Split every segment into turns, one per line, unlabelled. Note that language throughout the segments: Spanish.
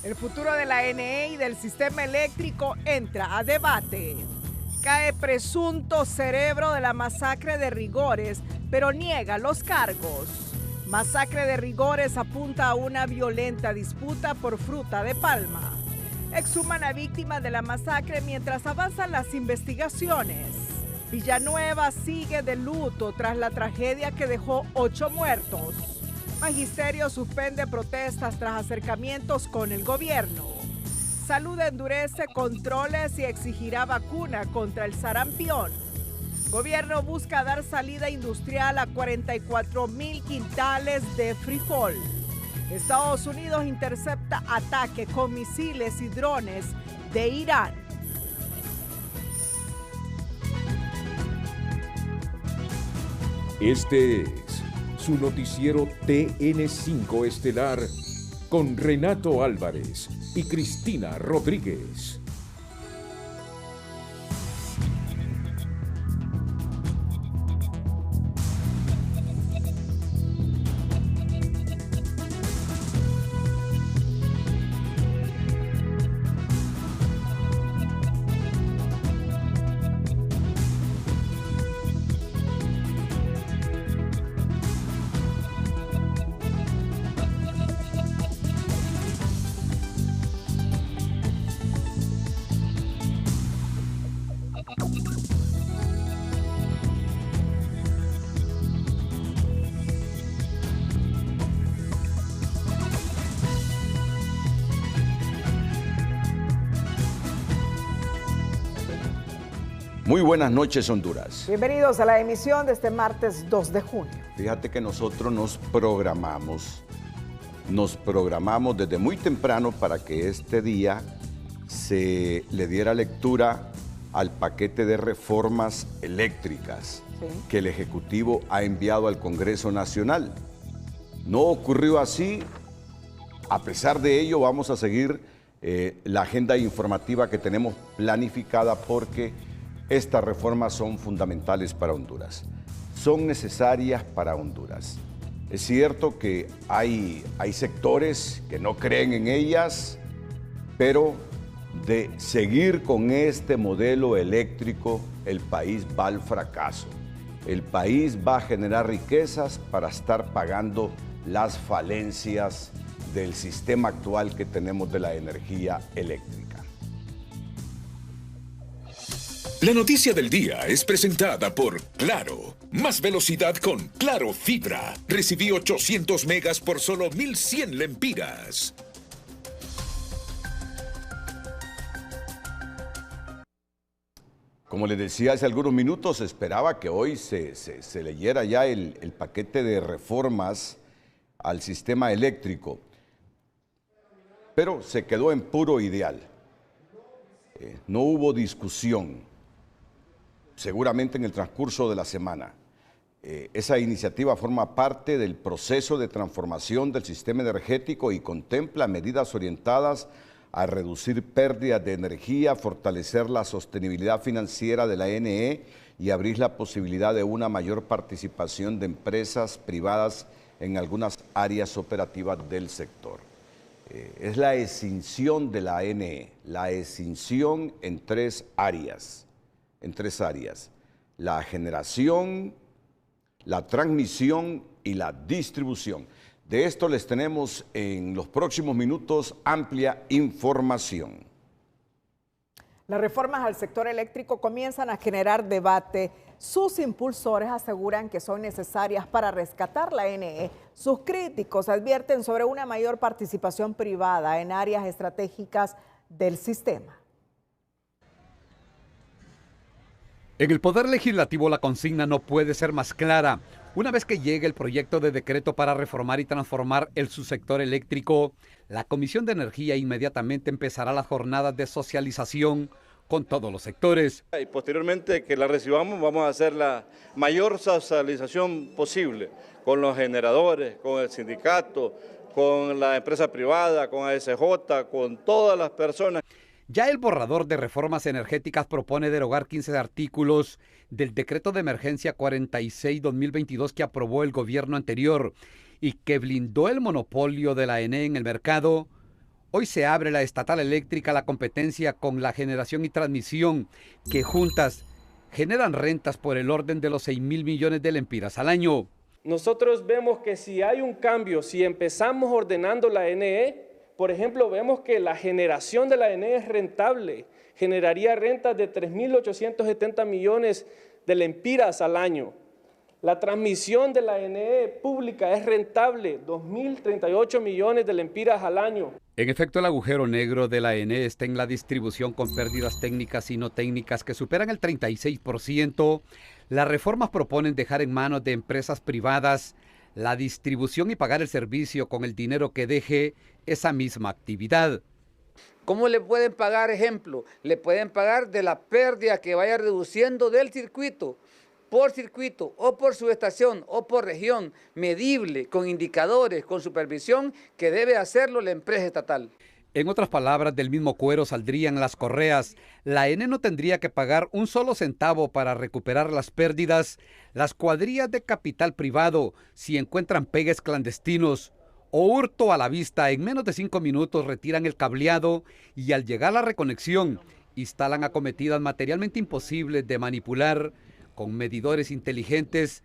El futuro de la ANE y del sistema eléctrico entra a debate. Cae presunto cerebro de la masacre de Rigores, pero niega los cargos. Masacre de Rigores apunta a una violenta disputa por fruta de palma. Exhuman a víctimas de la masacre mientras avanzan las investigaciones. Villanueva sigue de luto tras la tragedia que dejó 8 muertos. Magisterio suspende protestas tras acercamientos con el gobierno. Salud endurece controles y exigirá vacuna contra el sarampión. Gobierno busca dar salida industrial a 44,000 quintales de frijol. Estados Unidos intercepta ataque con misiles y drones de Irán.
Este es su noticiero TN5 Estelar con Renato Álvarez y Cristina Rodríguez.
Muy buenas noches, Honduras.
Bienvenidos a la emisión de este martes 2 de junio.
Fíjate que nosotros nos programamos desde muy temprano para que este día se le diera lectura al paquete de reformas eléctricas que el Ejecutivo ha enviado al Congreso Nacional. No ocurrió así. A pesar de ello, vamos a seguir la agenda informativa que tenemos planificada porque estas reformas son fundamentales para Honduras, son necesarias para Honduras. Es cierto que hay sectores que no creen en ellas, pero de seguir con este modelo eléctrico, el país va al fracaso. El país va a generar riquezas para estar pagando las falencias del sistema actual que tenemos de la energía eléctrica.
La noticia del día es presentada por Claro. Más velocidad con Claro Fibra. Recibí 800 megas por solo 1,100 lempiras.
Como les decía hace algunos minutos, esperaba que hoy se leyera ya el paquete de reformas al sistema eléctrico, pero se quedó en puro ideal. No hubo discusión. Seguramente en el transcurso de la semana. Esa iniciativa forma parte del proceso de transformación del sistema energético y contempla medidas orientadas a reducir pérdidas de energía, fortalecer la sostenibilidad financiera de la ANE y abrir la posibilidad de una mayor participación de empresas privadas en algunas áreas operativas del sector. Es la extinción de la ANE, la extinción en tres áreas. La generación, la transmisión y la distribución. De esto les tenemos en los próximos minutos amplia información.
Las reformas al sector eléctrico comienzan a generar debate. Sus impulsores aseguran que son necesarias para rescatar la ANE. Sus críticos advierten sobre una mayor participación privada en áreas estratégicas del sistema.
En el Poder Legislativo la consigna no puede ser más clara. Una vez que llegue el proyecto de decreto para reformar y transformar el subsector eléctrico, la Comisión de Energía inmediatamente empezará las jornadas de socialización con todos los sectores.
Y posteriormente que la recibamos vamos a hacer la mayor socialización posible con los generadores, con el sindicato, con la empresa privada, con ASJ, con todas las personas.
Ya el borrador de reformas energéticas propone derogar 15 artículos del decreto de emergencia 46-2022 que aprobó el gobierno anterior y que blindó el monopolio de la ANE en el mercado, Hoy se abre la estatal eléctrica a la competencia con la generación y transmisión, que juntas generan rentas por el orden de los 6.000 millones de lempiras al año.
Nosotros vemos que si hay un cambio, si empezamos ordenando la NE, por ejemplo, vemos que la generación de la NE es rentable, generaría rentas de 3.870 millones de lempiras al año. La transmisión de la NE pública es rentable, 2.038 millones de lempiras al año.
En efecto, el agujero negro de la ENE está en la distribución con pérdidas técnicas y no técnicas que superan el 36%. Las reformas proponen dejar en manos de empresas privadas la distribución y pagar el servicio con el dinero que deje esa misma actividad.
¿Cómo le pueden pagar, ejemplo? Le pueden pagar de la pérdida que vaya reduciendo del circuito, por circuito o por subestación o por región, medible, con indicadores, con supervisión, que debe hacerlo la empresa estatal.
En otras palabras, del mismo cuero saldrían las correas. La ENE no tendría que pagar un solo centavo para recuperar las pérdidas. Las cuadrillas de capital privado, si encuentran pegues clandestinos o hurto a la vista, en menos de 5 minutos retiran el cableado y al llegar a la reconexión, instalan acometidas materialmente imposibles de manipular con medidores inteligentes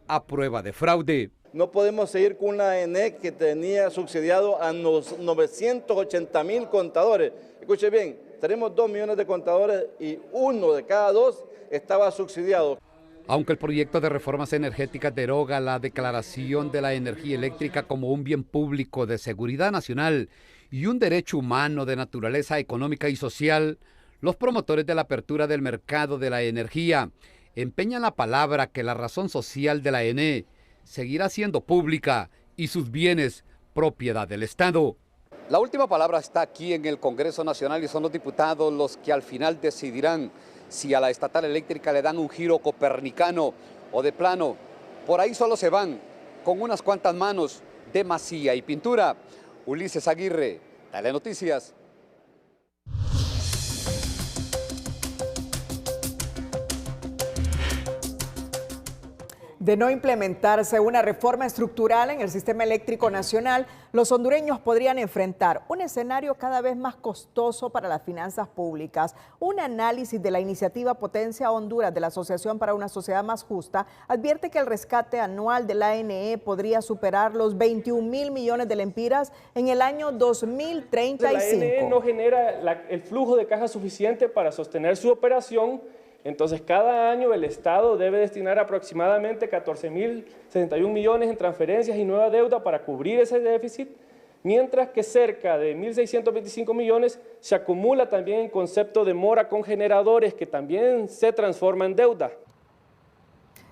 a prueba de fraude.
No podemos seguir con una ENE que tenía subsidiado a los 980,000 contadores. Escuche bien, tenemos 2 millones de contadores y 1 de cada 2 estaba subsidiado.
Aunque el proyecto de reformas energéticas deroga la declaración de la energía eléctrica como un bien público de seguridad nacional y un derecho humano de naturaleza económica y social, los promotores de la apertura del mercado de la energía empeñan la palabra que la razón social de la ENE seguirá siendo pública y sus bienes propiedad del Estado.
La última palabra está aquí en el Congreso Nacional y son los diputados los que al final decidirán si a la estatal eléctrica le dan un giro copernicano o de plano. Por ahí solo se van con unas cuantas manos de masía y pintura. Ulises Aguirre, Telenoticias.
De no implementarse una reforma estructural en el sistema eléctrico nacional, los hondureños podrían enfrentar un escenario cada vez más costoso para las finanzas públicas. Un análisis de la iniciativa Potencia Honduras de la Asociación para una Sociedad Más Justa advierte que el rescate anual de la ANE podría superar los 21,000 millones de lempiras en el año 2035.
La ANE no genera el flujo de caja suficiente para sostener su operación. Entonces, cada año el Estado debe destinar aproximadamente 14.061 millones en transferencias y nueva deuda para cubrir ese déficit, mientras que cerca de 1.625 millones se acumula también en concepto de mora con generadores, que también se transforma en deuda.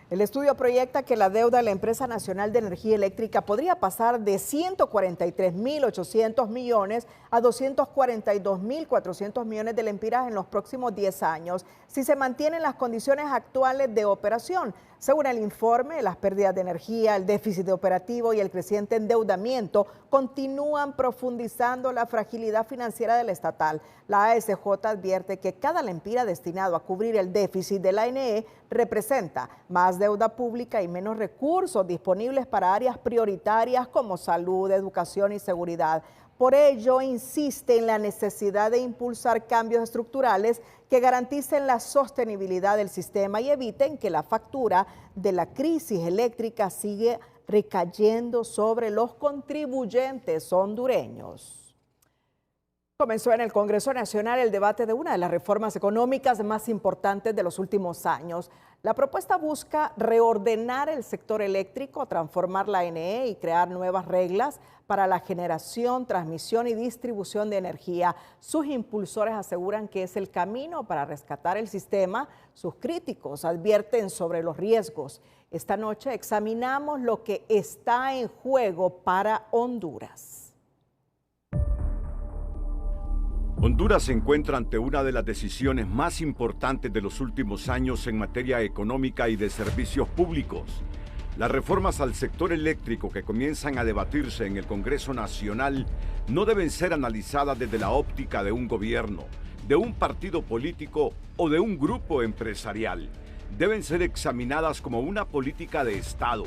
El estudio proyecta que la deuda de la Empresa Nacional de Energía Eléctrica podría pasar de 143.800 millones a 242.400 millones de lempiras en los próximos 10 años, si se mantienen las condiciones actuales de operación. Según el informe, las pérdidas de energía, el déficit operativo y el creciente endeudamiento continúan profundizando la fragilidad financiera del estatal. La ASJ advierte que cada lempira destinado a cubrir el déficit de la ANE representa más deuda pública y menos recursos disponibles para áreas prioritarias como salud, educación y seguridad. Por ello, insiste en la necesidad de impulsar cambios estructurales que garanticen la sostenibilidad del sistema y eviten que la factura de la crisis eléctrica siga recayendo sobre los contribuyentes hondureños. Comenzó en el Congreso Nacional el debate de una de las reformas económicas más importantes de los últimos años. La propuesta busca reordenar el sector eléctrico, transformar la ANE y crear nuevas reglas para la generación, transmisión y distribución de energía. Sus impulsores aseguran que es el camino para rescatar el sistema. Sus críticos advierten sobre los riesgos. Esta noche examinamos lo que está en juego para Honduras.
Honduras se encuentra ante una de las decisiones más importantes de los últimos años en materia económica y de servicios públicos. Las reformas al sector eléctrico que comienzan a debatirse en el Congreso Nacional no deben ser analizadas desde la óptica de un gobierno, de un partido político o de un grupo empresarial. Deben ser examinadas como una política de Estado,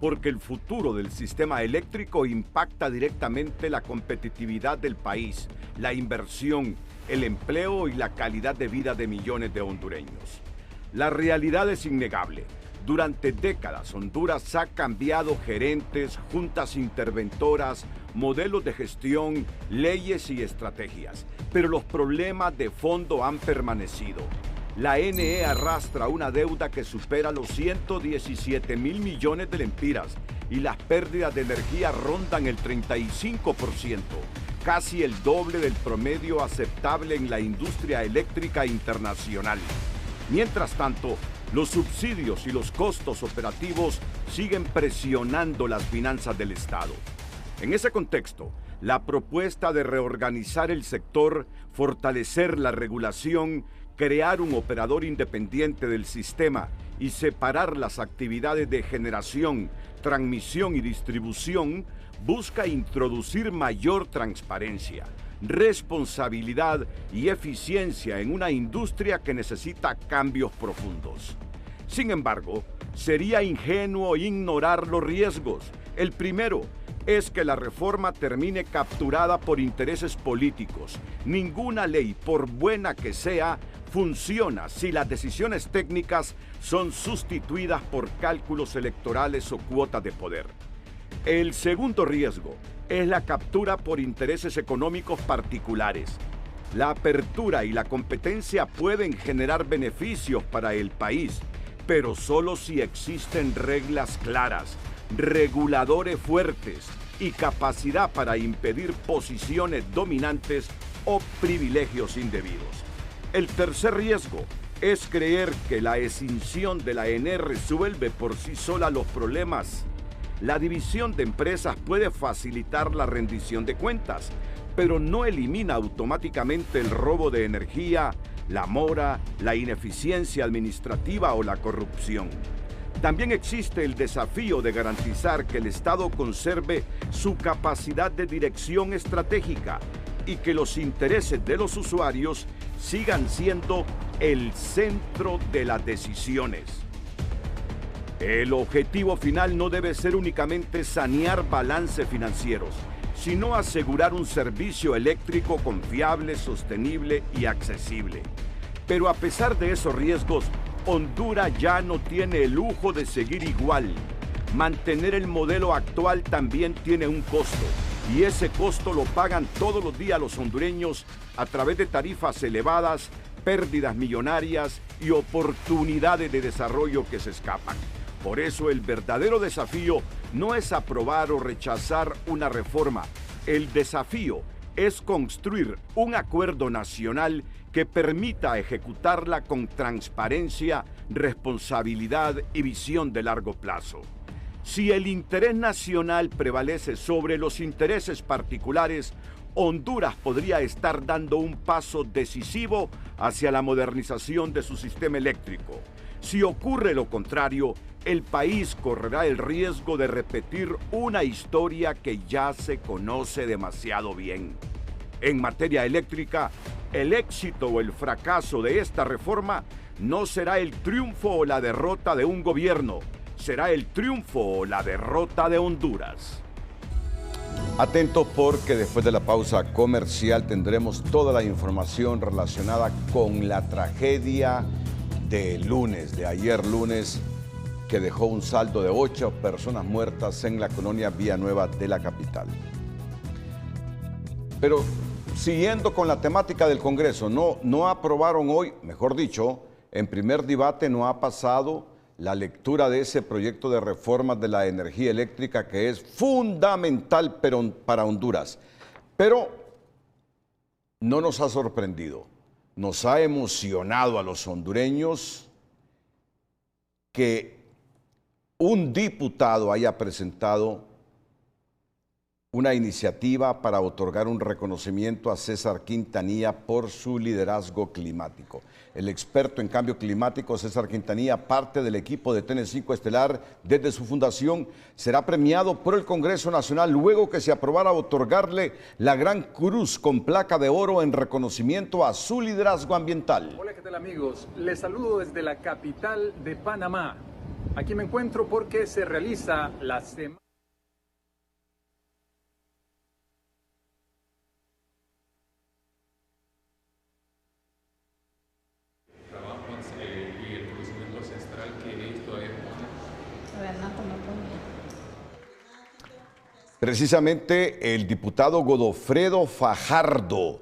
porque el futuro del sistema eléctrico impacta directamente la competitividad del país, la inversión, el empleo y la calidad de vida de millones de hondureños. La realidad es innegable. Durante décadas, Honduras ha cambiado gerentes, juntas interventoras, modelos de gestión, leyes y estrategias, pero los problemas de fondo han permanecido. La NE arrastra una deuda que supera los 117 mil millones de lempiras y las pérdidas de energía rondan el 35%, casi el doble del promedio aceptable en la industria eléctrica internacional. Mientras tanto, los subsidios y los costos operativos siguen presionando las finanzas del Estado. En ese contexto, la propuesta de reorganizar el sector, fortalecer la regulación, crear un operador independiente del sistema y separar las actividades de generación, transmisión y distribución, busca introducir mayor transparencia, responsabilidad y eficiencia en una industria que necesita cambios profundos. Sin embargo, sería ingenuo ignorar los riesgos. El primero es que la reforma termine capturada por intereses políticos. Ninguna ley, por buena que sea, funciona si las decisiones técnicas son sustituidas por cálculos electorales o cuotas de poder. El segundo riesgo es la captura por intereses económicos particulares. La apertura y la competencia pueden generar beneficios para el país, pero solo si existen reglas claras, reguladores fuertes y capacidad para impedir posiciones dominantes o privilegios indebidos. El tercer riesgo es creer que la escinsión de la ENE resuelve por sí sola los problemas. La división de empresas puede facilitar la rendición de cuentas, pero no elimina automáticamente el robo de energía, la mora, la ineficiencia administrativa o la corrupción. También existe el desafío de garantizar que el Estado conserve su capacidad de dirección estratégica y que los intereses de los usuarios sigan siendo el centro de las decisiones. El objetivo final no debe ser únicamente sanear balances financieros, sino asegurar un servicio eléctrico confiable, sostenible y accesible. Pero a pesar de esos riesgos, Honduras ya no tiene el lujo de seguir igual. Mantener el modelo actual también tiene un costo, y ese costo lo pagan todos los días los hondureños a través de tarifas elevadas, pérdidas millonarias y oportunidades de desarrollo que se escapan. Por eso el verdadero desafío no es aprobar o rechazar una reforma. El desafío es construir un acuerdo nacional que permita ejecutarla con transparencia, responsabilidad y visión de largo plazo. Si el interés nacional prevalece sobre los intereses particulares, Honduras podría estar dando un paso decisivo hacia la modernización de su sistema eléctrico. Si ocurre lo contrario, el país correrá el riesgo de repetir una historia que ya se conoce demasiado bien. En materia eléctrica, el éxito o el fracaso de esta reforma no será el triunfo o la derrota de un gobierno, será el triunfo o la derrota de Honduras. Atentos porque después de la pausa comercial tendremos toda la información relacionada con la tragedia de ayer lunes, que dejó un saldo de 8 personas muertas en la colonia Villanueva de la capital. Pero siguiendo con la temática del Congreso, no aprobaron hoy, mejor dicho, en primer debate no ha pasado la lectura de ese proyecto de reformas de la energía eléctrica que es fundamental para Honduras. Pero no nos ha sorprendido, nos ha emocionado a los hondureños que un diputado haya presentado una iniciativa para otorgar un reconocimiento a César Quintanilla por su liderazgo climático. El experto en cambio climático César Quintanilla, parte del equipo de TN5 Estelar desde su fundación, será premiado por el Congreso Nacional luego que se aprobara otorgarle la Gran Cruz con placa de oro en reconocimiento a su liderazgo ambiental.
Hola, ¿qué tal amigos? Les saludo desde la capital de Panamá. Aquí me encuentro porque se realiza la semana.
Y el conocimiento ancestral que esto es.
Precisamente el diputado Godofredo Fajardo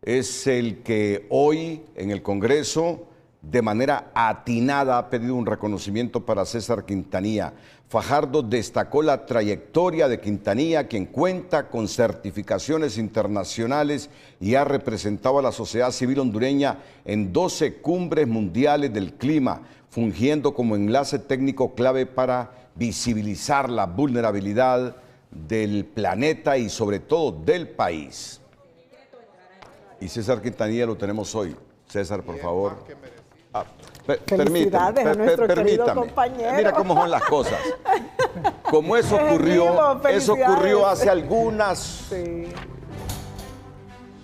es el que hoy en el Congreso de manera atinada ha pedido un reconocimiento para César Quintanilla. Fajardo destacó la trayectoria de Quintanilla, quien cuenta con certificaciones internacionales y ha representado a la sociedad civil hondureña en 12 cumbres mundiales del clima, fungiendo como enlace técnico clave para visibilizar la vulnerabilidad del planeta y sobre todo del país. Y César Quintanilla lo tenemos hoy. César, por favor.
Felicidades a nuestro querido compañero.
Mira cómo son las cosas. Como eso ocurrió hace algunas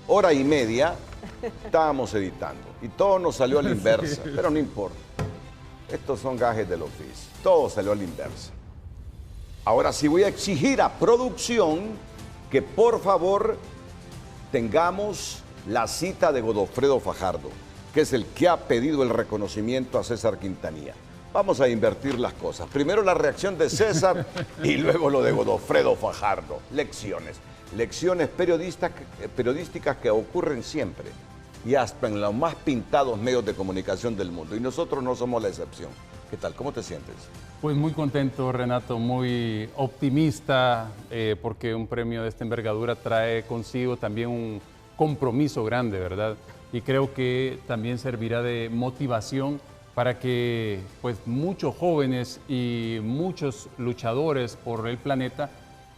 hora y media, estábamos editando y todo nos salió a la inversa, pero no importa. Estos son gajes del oficio. Todo salió a la inversa. Ahora sí voy a exigir a producción que por favor tengamos la cita de Godofredo Fajardo, que es el que ha pedido el reconocimiento a César Quintanilla. Vamos a invertir las cosas. Primero la reacción de César y luego lo de Godofredo Fajardo. Lecciones periodísticas que ocurren siempre y hasta en los más pintados medios de comunicación del mundo. Y nosotros no somos la excepción. ¿Qué tal? ¿Cómo te sientes?
Pues muy contento, Renato, muy optimista, porque un premio de esta envergadura trae consigo también un compromiso grande, ¿verdad? Y creo que también servirá de motivación para que pues, muchos jóvenes y muchos luchadores por el planeta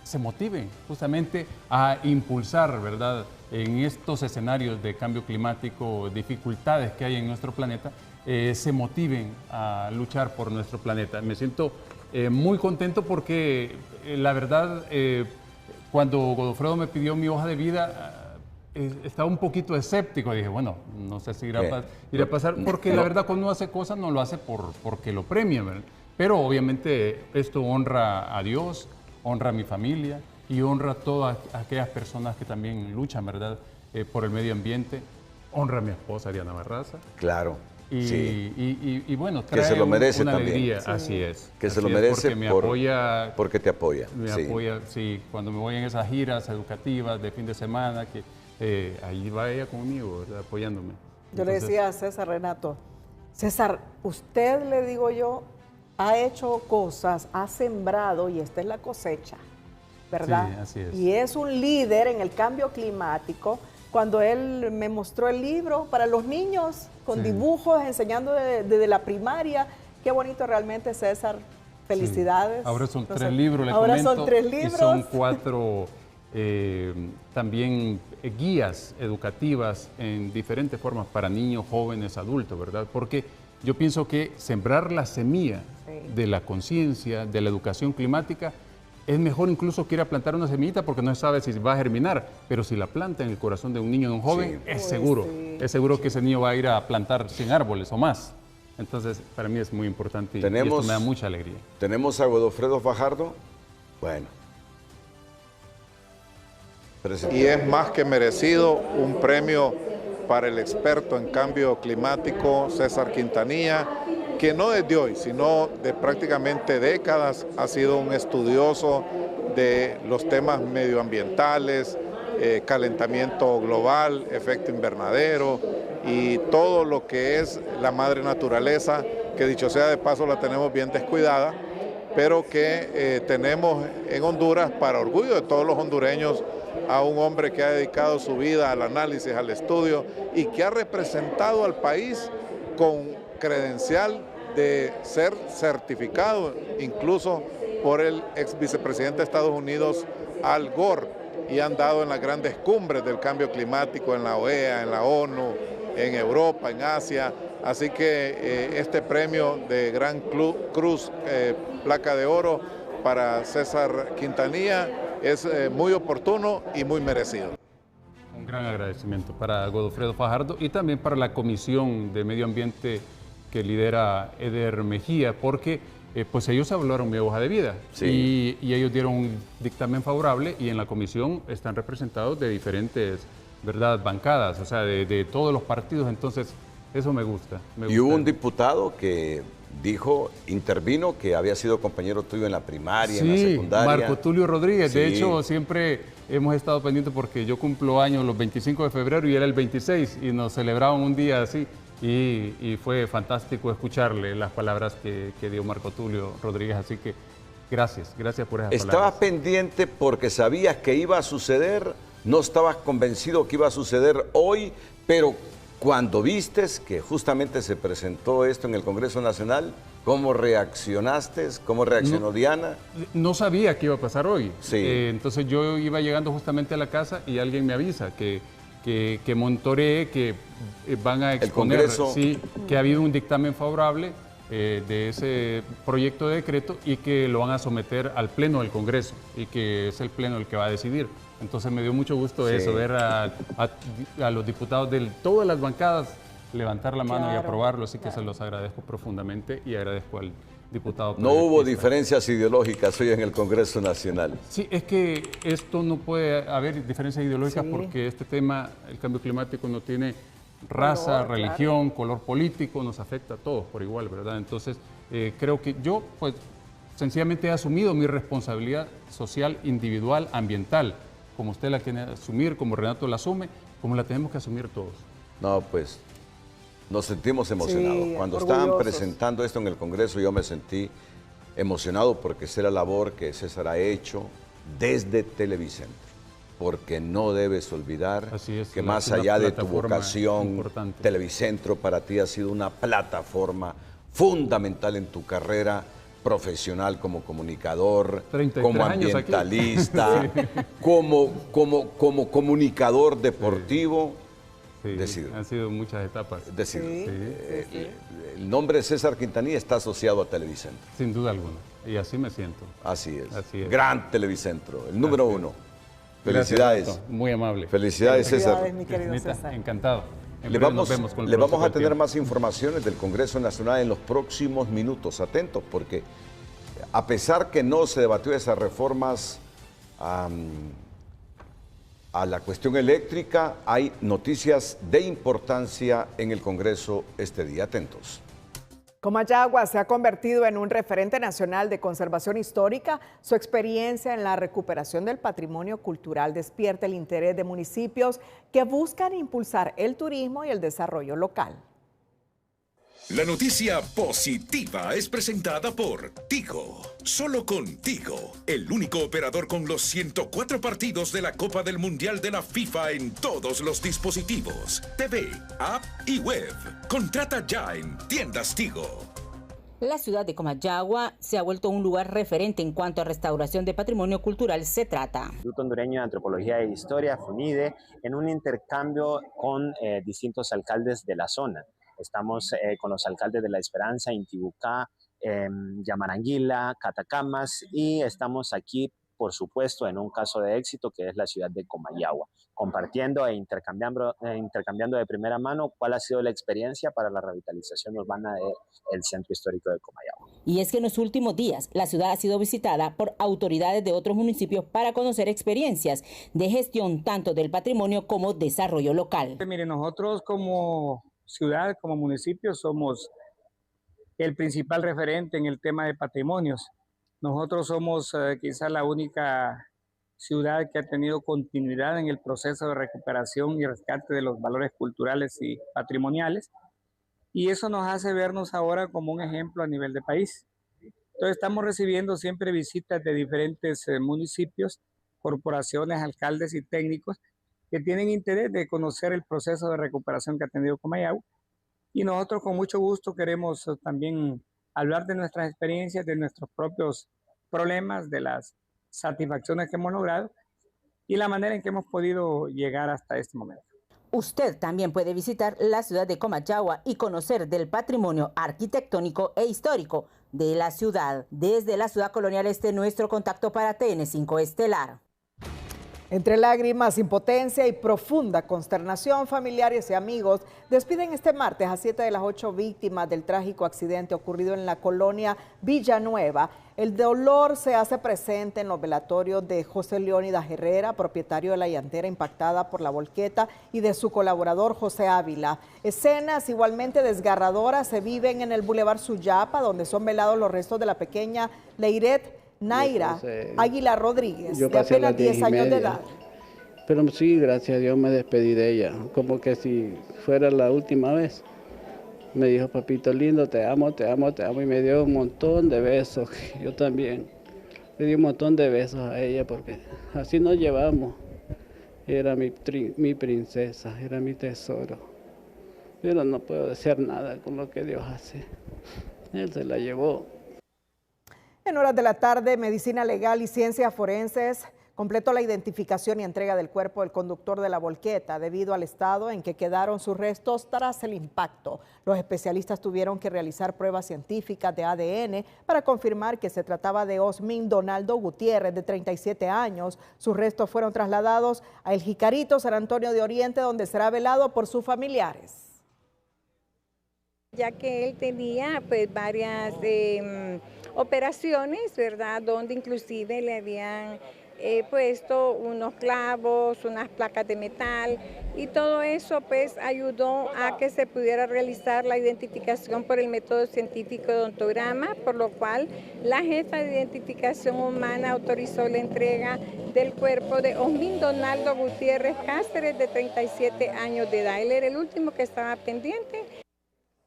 se motiven justamente a impulsar, ¿verdad? En estos escenarios de cambio climático, dificultades que hay en nuestro planeta, se motiven a luchar por nuestro planeta. Me siento muy contento porque la verdad, cuando Godofredo me pidió mi hoja de vida, estaba un poquito escéptico. Dije, bueno, no sé si irá a pasar, porque la verdad cuando uno hace cosas no lo hace porque lo premian, ¿verdad? Pero obviamente esto honra a Dios, honra a mi familia y honra a todas aquellas personas que también luchan, ¿verdad? Por el medio ambiente. Honra a mi esposa, Diana Barraza.
Claro.
Y bueno, trae
que se lo merece
una
también.
alegría, sí. Así es.
Que
así
se lo merece
porque me apoya.
Porque te apoya.
Me apoya, sí, cuando me voy en esas giras educativas de fin de semana, que ahí va ella conmigo, ¿verdad? Apoyándome.
Yo le decía a César, Renato, César, usted, le digo yo, ha hecho cosas, ha sembrado y esta es la cosecha, ¿verdad?
Sí, así es.
Y es un líder en el cambio climático. Cuando él me mostró el libro para los niños, con dibujos, enseñando desde la primaria, qué bonito realmente, César. Felicidades.
Sí. Ahora son 3 libros, le
ahora
comento.
Son 3 libros.
Y son 4 también guías educativas en diferentes formas para niños, jóvenes, adultos, ¿verdad? Porque yo pienso que sembrar la semilla de la conciencia, de la educación climática, es mejor incluso que ir a plantar una semillita porque no se sabe si va a germinar, pero si la planta en el corazón de un niño o de un joven, es seguro que ese niño va a ir a plantar 100 árboles o más. Entonces, para mí es muy importante y esto me da mucha alegría.
¿Tenemos a Godofredo Fajardo? Bueno.
Y es más que merecido un premio para el experto en cambio climático César Quintanilla, que no desde hoy, sino de prácticamente décadas ha sido un estudioso de los temas medioambientales, calentamiento global, efecto invernadero y todo lo que es la madre naturaleza, que dicho sea de paso la tenemos bien descuidada, pero que tenemos en Honduras para orgullo de todos los hondureños a un hombre que ha dedicado su vida al análisis, al estudio y que ha representado al país con credencial de ser certificado incluso por el ex vicepresidente de Estados Unidos, Al Gore, y han dado en las grandes cumbres del cambio climático en la OEA, en la ONU, en Europa, en Asia. Así que este premio de Gran Cruz, placa de oro para César Quintanilla es muy oportuno y muy merecido.
Un gran agradecimiento para Godofredo Fajardo y también para la Comisión de Medio Ambiente que lidera Eder Mejía, porque pues ellos evaluaron mi hoja de vida y ellos dieron un dictamen favorable y en la comisión están representados de diferentes, ¿verdad?, bancadas, o sea, de todos los partidos, entonces eso me gusta.
Y hubo un diputado que intervino, que había sido compañero tuyo en la primaria, en la secundaria.
Marco Tulio Rodríguez, de hecho siempre hemos estado pendientes porque yo cumplo años los 25 de febrero y era el 26 y nos celebraban un día así. Y fue fantástico escucharle las palabras que dio Marco Tulio Rodríguez, así que gracias por esas palabras.
¿Estabas pendiente porque sabías que iba a suceder? ¿No estabas convencido que iba a suceder hoy? Pero cuando vistes que justamente se presentó esto en el Congreso Nacional, ¿cómo reaccionaste? ¿Cómo reaccionó Diana?
No sabía que iba a pasar hoy. Entonces yo iba llegando justamente a la casa y alguien me avisa que monitoree, que van a exponer que ha habido un dictamen favorable de ese proyecto de decreto y que lo van a someter al Pleno del Congreso y que es el Pleno el que va a decidir. Entonces me dio mucho gusto eso, ver a los diputados de todas las bancadas levantar la mano y aprobarlo, así que se los agradezco profundamente y agradezco al diputado.
No hubo diferencias ideológicas hoy en el Congreso Nacional.
Sí, es que esto no puede haber diferencias ideológicas porque este tema, el cambio climático, no tiene raza, religión, color político, nos afecta a todos por igual, ¿verdad? Entonces, creo que yo, pues, sencillamente he asumido mi responsabilidad social, individual, ambiental, como usted la quiere asumir, como Renato la asume, como la tenemos que asumir todos.
No, pues, nos sentimos emocionados. Cuando estaban presentando esto en el Congreso, yo me sentí emocionado porque esa es la labor que César ha hecho desde Televicentro. Porque no debes olvidar que más allá de tu vocación, Televicentro para ti ha sido una plataforma fundamental en tu carrera profesional como comunicador, como ambientalista, como comunicador deportivo.
Han sido muchas etapas.
El nombre de César Quintanilla está asociado a Televicentro.
Sin duda alguna. Y así me siento.
Así es. Gran Televicentro, el número uno. Felicidades.
Gracias, muy amable.
Felicidades, César.
Mi querido César.
Encantado.
Le vamos a tener más informaciones del Congreso Nacional en los próximos minutos. Atentos, porque a pesar que no se debatió esas reformas a la cuestión eléctrica, hay noticias de importancia en el Congreso este día. Atentos.
Comayagua se ha convertido en un referente nacional de conservación histórica. Su experiencia en la recuperación del patrimonio cultural despierta el interés de municipios que buscan impulsar el turismo y el desarrollo local.
La noticia positiva es presentada por Tigo. Solo con Tigo, el único operador con los 104 partidos de la Copa del Mundial de la FIFA en todos los dispositivos, TV, app y web. Contrata ya en Tiendas Tigo.
La ciudad de Comayagua se ha vuelto un lugar referente en cuanto a restauración de patrimonio cultural se trata.
El Instituto Hondureño de Antropología e Historia, FUNIDE, en un intercambio con distintos alcaldes de la zona. Estamos con los alcaldes de La Esperanza, Intibucá, Yamaranguila, Catacamas y estamos aquí, por supuesto, en un caso de éxito que es la ciudad de Comayagua, compartiendo e intercambiando de primera mano cuál ha sido la experiencia para la revitalización urbana del centro histórico de Comayagua.
Y es que en los últimos días la ciudad ha sido visitada por autoridades de otros municipios para conocer experiencias de gestión tanto del patrimonio como desarrollo local.
Mire, nosotros como ciudad, como municipio, somos el principal referente en el tema de patrimonios. Nosotros somos quizás la única ciudad que ha tenido continuidad en el proceso de recuperación y rescate de los valores culturales y patrimoniales, y eso nos hace vernos ahora como un ejemplo a nivel de país. Entonces estamos recibiendo siempre visitas de diferentes municipios, corporaciones, alcaldes y técnicos que tienen interés de conocer el proceso de recuperación que ha tenido Comayagua, y nosotros con mucho gusto queremos también hablar de nuestras experiencias, de nuestros propios problemas, de las satisfacciones que hemos logrado y la manera en que hemos podido llegar hasta este momento.
Usted también puede visitar la ciudad de Comayagua y conocer del patrimonio arquitectónico e histórico de la ciudad. Desde la ciudad colonial nuestro contacto para TN5 Estelar.
Entre lágrimas, impotencia y profunda consternación, familiares y amigos despiden este martes a 7 de las 8 víctimas del trágico accidente ocurrido en la colonia Villanueva. El dolor se hace presente en los velatorios de José Leónidas Herrera, propietario de la llantera impactada por la volqueta, y de su colaborador José Ávila. Escenas igualmente desgarradoras se viven en el Boulevard Suyapa, donde son velados los restos de la pequeña Leiret Naira Águila Rodríguez, de apenas 10 años de edad.
Pero sí, gracias a Dios me despedí de ella, como que si fuera la última vez. Me dijo, papito lindo, te amo, te amo, te amo, y me dio un montón de besos. Yo también le di un montón de besos a ella, porque así nos llevamos. Era mi princesa, era mi tesoro. Pero no puedo decir nada con lo que Dios hace. Él se la llevó.
En horas de la tarde, Medicina Legal y Ciencias Forenses completó la identificación y entrega del cuerpo del conductor de la volqueta debido al estado en que quedaron sus restos tras el impacto. Los especialistas tuvieron que realizar pruebas científicas de ADN para confirmar que se trataba de Osmin Donaldo Gutiérrez, de 37 años. Sus restos fueron trasladados a El Jicarito, San Antonio de Oriente, donde será velado por sus familiares.
Ya que él tenía pues varias operaciones, ¿verdad? Donde inclusive le habían puesto unos clavos, unas placas de metal, y todo eso pues ayudó a que se pudiera realizar la identificación por el método científico de odontograma, por lo cual la jefa de identificación humana autorizó la entrega del cuerpo de Osmin Donaldo Gutiérrez Cáceres, de 37 años de edad. Él era el último que estaba pendiente.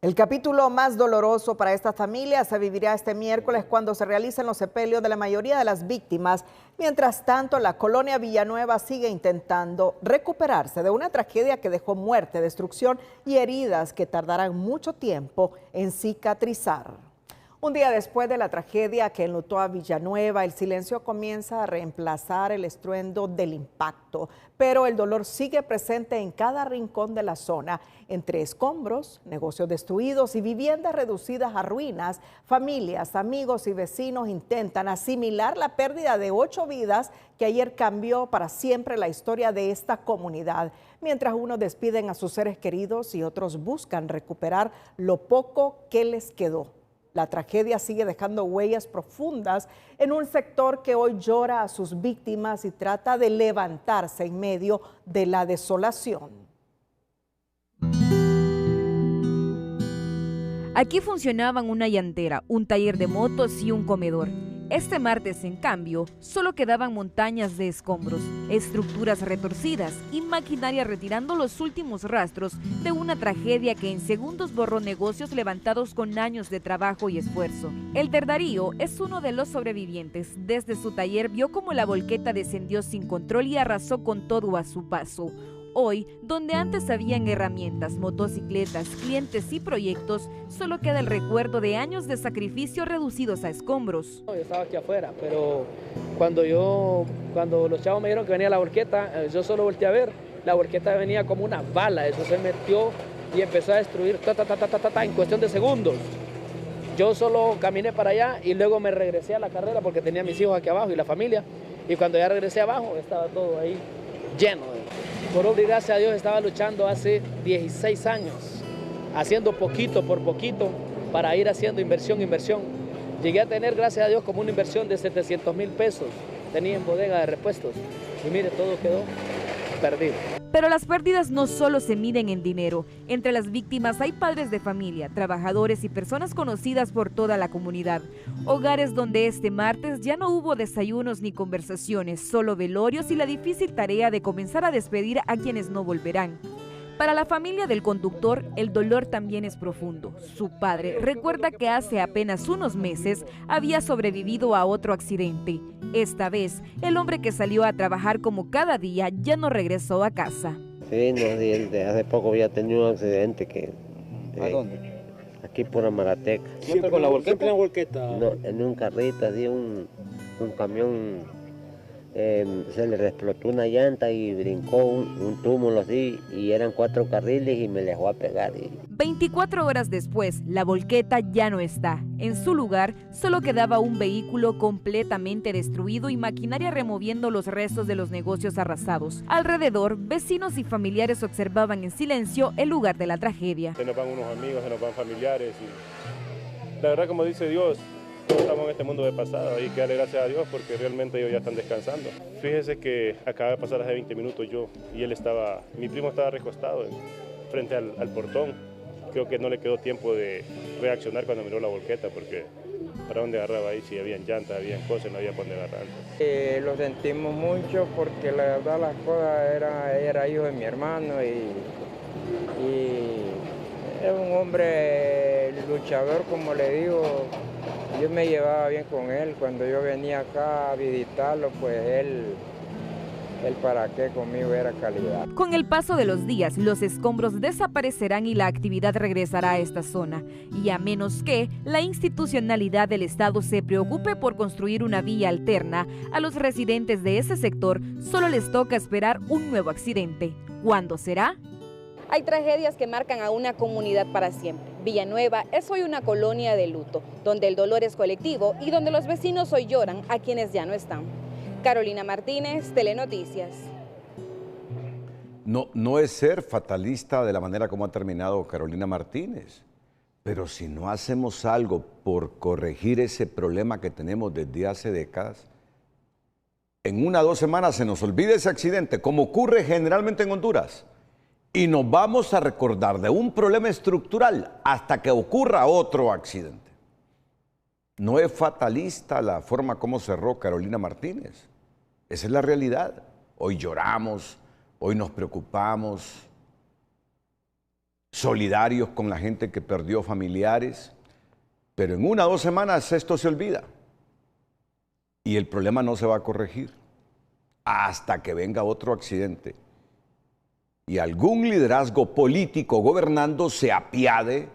El capítulo más doloroso para esta familia se vivirá este miércoles cuando se realicen los sepelios de la mayoría de las víctimas. Mientras tanto, la colonia Villanueva sigue intentando recuperarse de una tragedia que dejó muerte, destrucción y heridas que tardarán mucho tiempo en cicatrizar. Un día después de la tragedia que enlutó a Villanueva, el silencio comienza a reemplazar el estruendo del impacto, pero el dolor sigue presente en cada rincón de la zona. Entre escombros, negocios destruidos y viviendas reducidas a ruinas, familias, amigos y vecinos intentan asimilar la pérdida de 8 vidas que ayer cambió para siempre la historia de esta comunidad. Mientras unos despiden a sus seres queridos y otros buscan recuperar lo poco que les quedó. La tragedia sigue dejando huellas profundas en un sector que hoy llora a sus víctimas y trata de levantarse en medio de la desolación.
Aquí funcionaban una llantera, un taller de motos y un comedor. Este martes, en cambio, solo quedaban montañas de escombros, estructuras retorcidas y maquinaria retirando los últimos rastros de una tragedia que en segundos borró negocios levantados con años de trabajo y esfuerzo. El Darío es uno de los sobrevivientes. Desde su taller vio cómo la volqueta descendió sin control y arrasó con todo a su paso. Hoy, donde antes habían herramientas, motocicletas, clientes y proyectos, solo queda el recuerdo de años de sacrificio reducidos a escombros.
Yo estaba aquí afuera, pero cuando los chavos me dijeron que venía la volqueta, yo solo volteé a ver, la volqueta venía como una bala, eso se metió y empezó a destruir en cuestión de segundos. Yo solo caminé para allá y luego me regresé a la carrera porque tenía mis hijos aquí abajo y la familia, y cuando ya regresé abajo estaba todo ahí lleno. Por obra y gracia a Dios estaba luchando hace 16 años, haciendo poquito por poquito para ir haciendo inversión. Llegué a tener, gracias a Dios, como una inversión de 700,000 pesos. Tenía en bodega de repuestos y mire, todo quedó perdido.
Pero las pérdidas no solo se miden en dinero. Entre las víctimas hay padres de familia, trabajadores y personas conocidas por toda la comunidad. Hogares donde este martes ya no hubo desayunos ni conversaciones, solo velorios y la difícil tarea de comenzar a despedir a quienes no volverán. Para la familia del conductor, el dolor también es profundo. Su padre recuerda que hace apenas unos meses había sobrevivido a otro accidente. Esta vez, el hombre que salió a trabajar como cada día ya no regresó a casa.
Sí, no, hace poco había tenido un accidente que...
¿A dónde?
Aquí por Amarateca.
¿Siempre con la volqueta?
No, en un carrito, así un camión se le explotó una llanta y brincó un túmulo así, y eran 4 carriles y me dejó a pegar.
24 horas después, la volqueta ya no está. En su lugar, solo quedaba un vehículo completamente destruido y maquinaria removiendo los restos de los negocios arrasados. Alrededor, vecinos y familiares observaban en silencio el lugar de la tragedia.
Se nos van unos amigos, se nos van familiares y la verdad, como dice Dios, todos estamos en este mundo de pasado y hay que darle gracias a Dios porque realmente ellos ya están descansando. Fíjese que acaba de pasar hace 20 minutos yo y mi primo estaba recostado frente al portón. Creo que no le quedó tiempo de reaccionar cuando miró la volqueta porque para dónde agarraba ahí, si habían llantas, habían cosas, no había por dónde agarrar.
Lo sentimos mucho porque la verdad las cosas era hijo de mi hermano y es un hombre luchador, como le digo. Yo me llevaba bien con él. Cuando yo venía acá a visitarlo, pues él para qué conmigo era calidad.
Con el paso de los días, los escombros desaparecerán y la actividad regresará a esta zona. Y a menos que la institucionalidad del Estado se preocupe por construir una vía alterna, a los residentes de ese sector solo les toca esperar un nuevo accidente. ¿Cuándo será?
Hay tragedias que marcan a una comunidad para siempre. Villanueva es hoy una colonia de luto, donde el dolor es colectivo y donde los vecinos hoy lloran a quienes ya no están. Carolina Martínez, Telenoticias.
No es ser fatalista de la manera como ha terminado Carolina Martínez, pero si no hacemos algo por corregir ese problema que tenemos desde hace décadas, en 1 o 2 semanas se nos olvida ese accidente, como ocurre generalmente en Honduras. Y nos vamos a recordar de un problema estructural hasta que ocurra otro accidente. No es fatalista la forma como cerró Carolina Martínez. Esa es la realidad. Hoy lloramos, hoy nos preocupamos, solidarios con la gente que perdió familiares, pero en 1 o 2 semanas esto se olvida. Y el problema no se va a corregir hasta que venga otro accidente y algún liderazgo político gobernando se apiade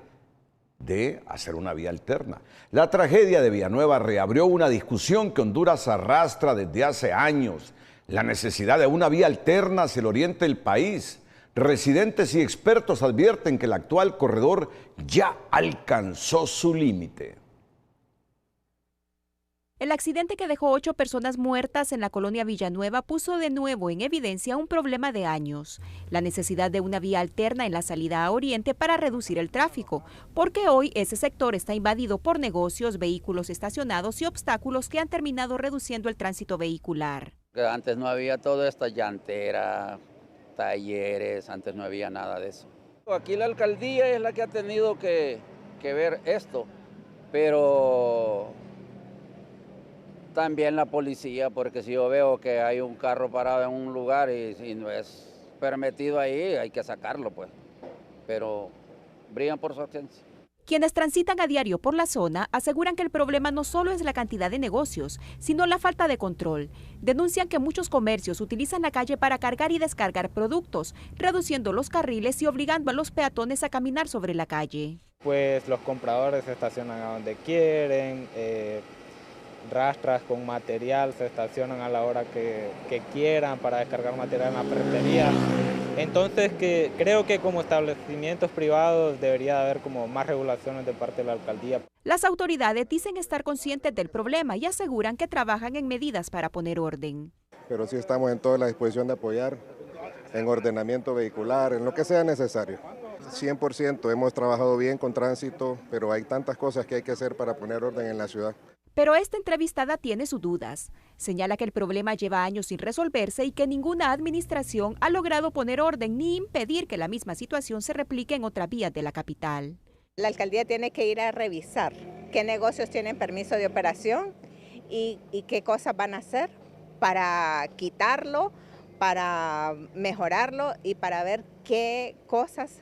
de hacer una vía alterna. La tragedia de Villanueva reabrió una discusión que Honduras arrastra desde hace años. La necesidad de una vía alterna hacia el oriente del país. Residentes y expertos advierten que el actual corredor ya alcanzó su límite.
El accidente que dejó 8 personas muertas en la colonia Villanueva puso de nuevo en evidencia un problema de años, la necesidad de una vía alterna en la salida a Oriente para reducir el tráfico, porque hoy ese sector está invadido por negocios, vehículos estacionados y obstáculos que han terminado reduciendo el tránsito vehicular.
Antes no había todo esto, llantera, talleres, antes no había nada de eso. Aquí la alcaldía es la que ha tenido que ver esto, pero también la policía, porque si yo veo que hay un carro parado en un lugar y no es permitido ahí, hay que sacarlo, pues. Pero brillan por su ausencia.
Quienes transitan a diario por la zona aseguran que el problema no solo es la cantidad de negocios, sino la falta de control. Denuncian que muchos comercios utilizan la calle para cargar y descargar productos, reduciendo los carriles y obligando a los peatones a caminar sobre la calle.
Pues los compradores se estacionan a donde quieren, rastras con material se estacionan a la hora que quieran para descargar material en la ferretería. Entonces creo que como establecimientos privados debería haber como más regulaciones de parte de la alcaldía.
Las autoridades dicen estar conscientes del problema y aseguran que trabajan en medidas para poner orden.
Pero sí estamos en toda la disposición de apoyar en ordenamiento vehicular, en lo que sea necesario. 100% hemos trabajado bien con tránsito, pero hay tantas cosas que hay que hacer para poner orden en la ciudad.
Pero esta entrevistada tiene sus dudas. Señala que el problema lleva años sin resolverse y que ninguna administración ha logrado poner orden ni impedir que la misma situación se replique en otras vías de la capital.
La alcaldía tiene que ir a revisar qué negocios tienen permiso de operación y qué cosas van a hacer para quitarlo, para mejorarlo y para ver qué cosas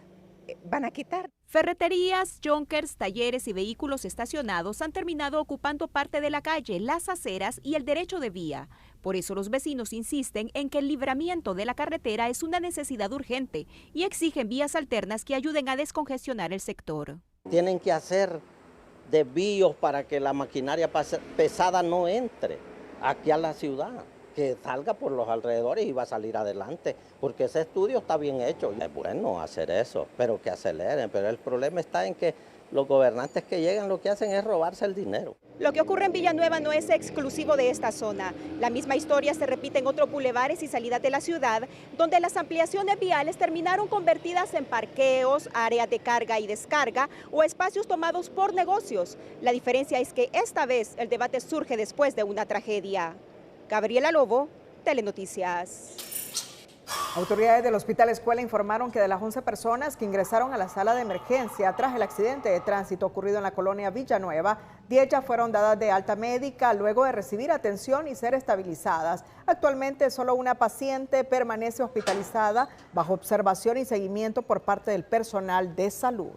van a quitar.
Ferreterías, junkers, talleres y vehículos estacionados han terminado ocupando parte de la calle, las aceras y el derecho de vía. Por eso los vecinos insisten en que el libramiento de la carretera es una necesidad urgente y exigen vías alternas que ayuden a descongestionar el sector.
Tienen que hacer desvíos para que la maquinaria pesada no entre aquí a la ciudad,
que salga por los alrededores y va a salir adelante, porque ese estudio está bien hecho. Es bueno hacer eso, pero que aceleren, pero el problema está en que los gobernantes que llegan lo que hacen es robarse el dinero.
Lo que ocurre en Villanueva no es exclusivo de esta zona. La misma historia se repite en otros bulevares y salidas de la ciudad, donde las ampliaciones viales terminaron convertidas en parqueos, áreas de carga y descarga o espacios tomados por negocios. La diferencia es que esta vez el debate surge después de una tragedia. Gabriela Lobo, Telenoticias.
Autoridades del Hospital Escuela informaron que de las 11 personas que ingresaron a la sala de emergencia tras el accidente de tránsito ocurrido en la colonia Villanueva, 10 ya fueron dadas de alta médica luego de recibir atención y ser estabilizadas. Actualmente solo una paciente permanece hospitalizada bajo observación y seguimiento por parte del personal de salud.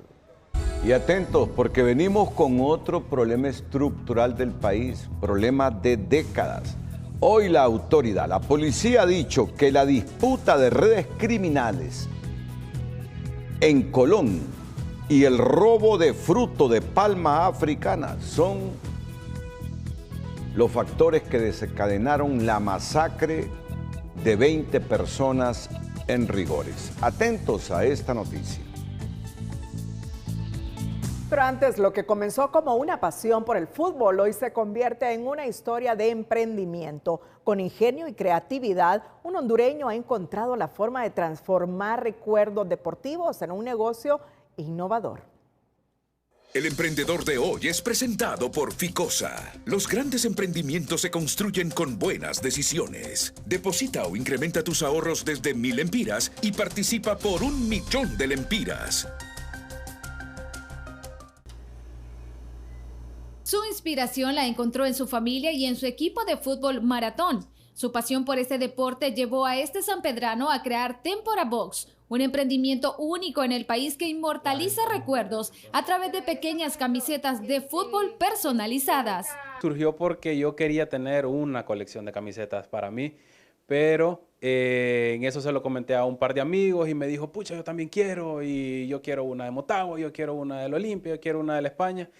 Y atentos, porque venimos con otro problema estructural del país, problema de décadas. Hoy la autoridad, la policía ha dicho que la disputa de redes criminales en Colón y el robo de fruto de palma africana son los factores que desencadenaron la masacre de 20 personas en Rigores. Atentos a esta noticia.
Pero antes, lo que comenzó como una pasión por el fútbol hoy se convierte en una historia de emprendimiento. Con ingenio y creatividad, un hondureño ha encontrado la forma de transformar recuerdos deportivos en un negocio innovador.
El emprendedor de hoy es presentado por Ficosa. Los grandes emprendimientos se construyen con buenas decisiones. Deposita o incrementa tus ahorros desde 1000 lempiras y participa por 1.000.000 de lempiras.
Su inspiración la encontró en su familia y en su equipo de fútbol Maratón. Su pasión por este deporte llevó a este sanpedrano a crear Tempora Box, un emprendimiento único en el país que inmortaliza recuerdos a través de pequeñas camisetas de fútbol personalizadas.
Surgió porque yo quería tener una colección de camisetas para mí, pero en eso se lo comenté a un par de amigos y me dijo, pucha, yo también quiero, y yo quiero una de Motagua, yo quiero una del Olimpia, yo quiero una de la España.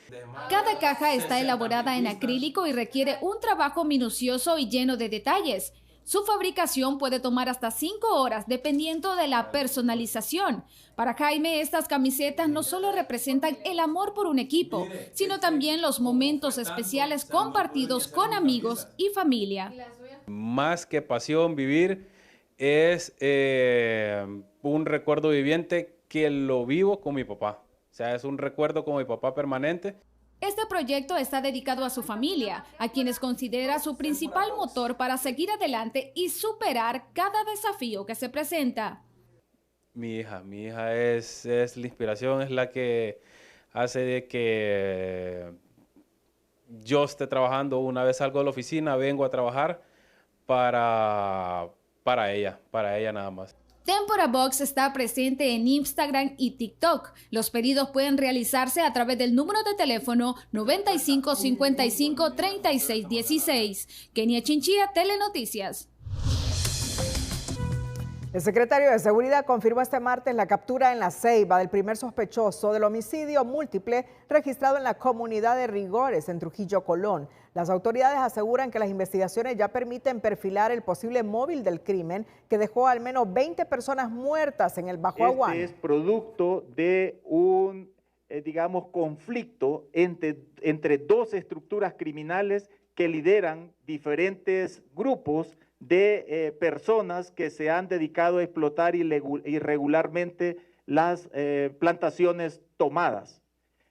Cada caja está elaborada en acrílico y requiere un trabajo minucioso y lleno de detalles. Su fabricación puede tomar hasta 5 horas dependiendo de la personalización. Para Jaime, estas camisetas no solo representan el amor por un equipo, sino también los momentos especiales compartidos con amigos y familia.
Más que pasión, vivir es un recuerdo viviente que lo vivo con mi papá. O sea, es un recuerdo con mi papá permanente.
Este proyecto está dedicado a su familia, a quienes considera su principal motor para seguir adelante y superar cada desafío que se presenta.
Mi hija es la inspiración, es la que hace de que yo esté trabajando. Una vez salgo de la oficina, vengo a trabajar para ella nada más.
Tempora Box está presente en Instagram y TikTok. Los pedidos pueden realizarse a través del número de teléfono 9555-3616. Kenia Chinchilla, Telenoticias.
El secretario de Seguridad confirmó este martes la captura en La Ceiba del primer sospechoso del homicidio múltiple registrado en la comunidad de Rigores, en Trujillo, Colón. Las autoridades aseguran que las investigaciones ya permiten perfilar el posible móvil del crimen que dejó al menos 20 personas muertas en el Bajo Aguán.
Este es producto de un, conflicto entre dos estructuras criminales que lideran diferentes grupos de personas que se han dedicado a explotar irregularmente las plantaciones tomadas.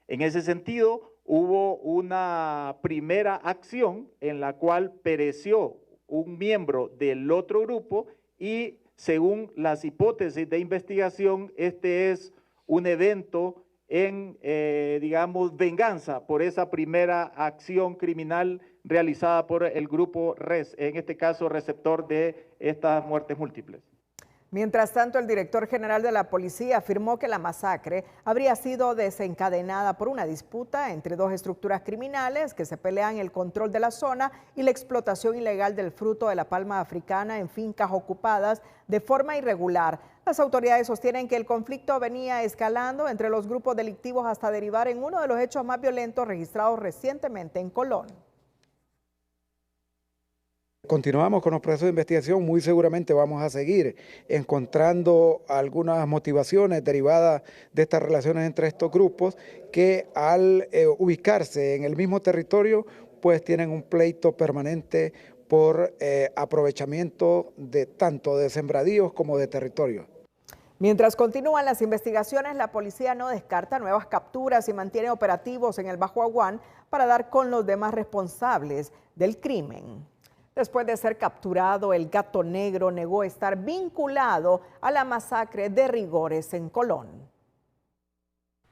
En ese sentido, hubo una primera acción en la cual pereció un miembro del otro grupo y, según las hipótesis de investigación, este es un evento en, venganza por esa primera acción criminal realizada por el grupo RES, en este caso receptor de estas muertes múltiples.
Mientras tanto, el director general de la policía afirmó que la masacre habría sido desencadenada por una disputa entre dos estructuras criminales que se pelean el control de la zona y la explotación ilegal del fruto de la palma africana en fincas ocupadas de forma irregular. Las autoridades sostienen que el conflicto venía escalando entre los grupos delictivos hasta derivar en uno de los hechos más violentos registrados recientemente en Colón.
continuamos con los procesos de investigación, muy seguramente vamos a seguir encontrando algunas motivaciones derivadas de estas relaciones entre estos grupos que al ubicarse en el mismo territorio, pues tienen un pleito permanente por aprovechamiento de tanto de sembradíos como de territorio.
Mientras continúan las investigaciones, la policía no descarta nuevas capturas y mantiene operativos en el Bajo Aguán para dar con los demás responsables del crimen. Después de ser capturado, el Gato Negro negó estar vinculado a la masacre de Rigores en Colón.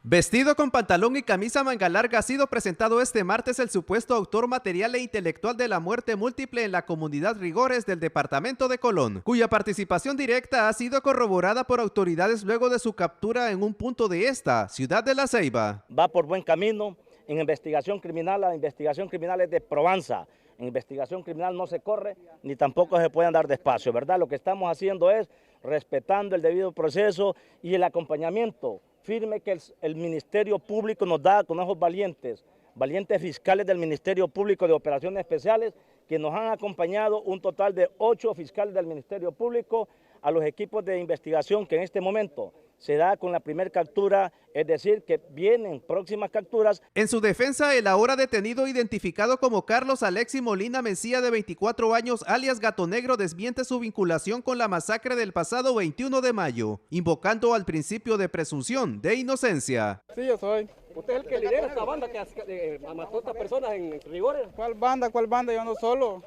Vestido con pantalón y camisa manga larga, ha sido presentado este martes el supuesto autor material e intelectual de la muerte múltiple en la comunidad Rigores del departamento de Colón, cuya participación directa ha sido corroborada por autoridades luego de su captura en un punto de esta ciudad de La Ceiba.
Va por buen camino en investigación criminal. La investigación criminal es de probanza. En investigación criminal no se corre ni tampoco se puede andar despacio, ¿verdad? Lo que estamos haciendo es respetando el debido proceso y el acompañamiento firme que el Ministerio Público nos da con esos valientes fiscales del Ministerio Público de Operaciones Especiales que nos han acompañado, un total de 8 fiscales del Ministerio Público, a los equipos de investigación que en este momento se da con la primera captura, es decir, que vienen próximas capturas.
En su defensa, el ahora detenido, identificado como Carlos Alexis Molina Mencía, de 24 años, alias Gato Negro, desmiente su vinculación con la masacre del pasado 21 de mayo, invocando al principio de presunción de inocencia.
Sí, yo soy.
¿Usted es el que lidera esta banda que mató a estas personas en Rigores?
¿Cuál banda? ¿Cuál banda? Yo ando solo.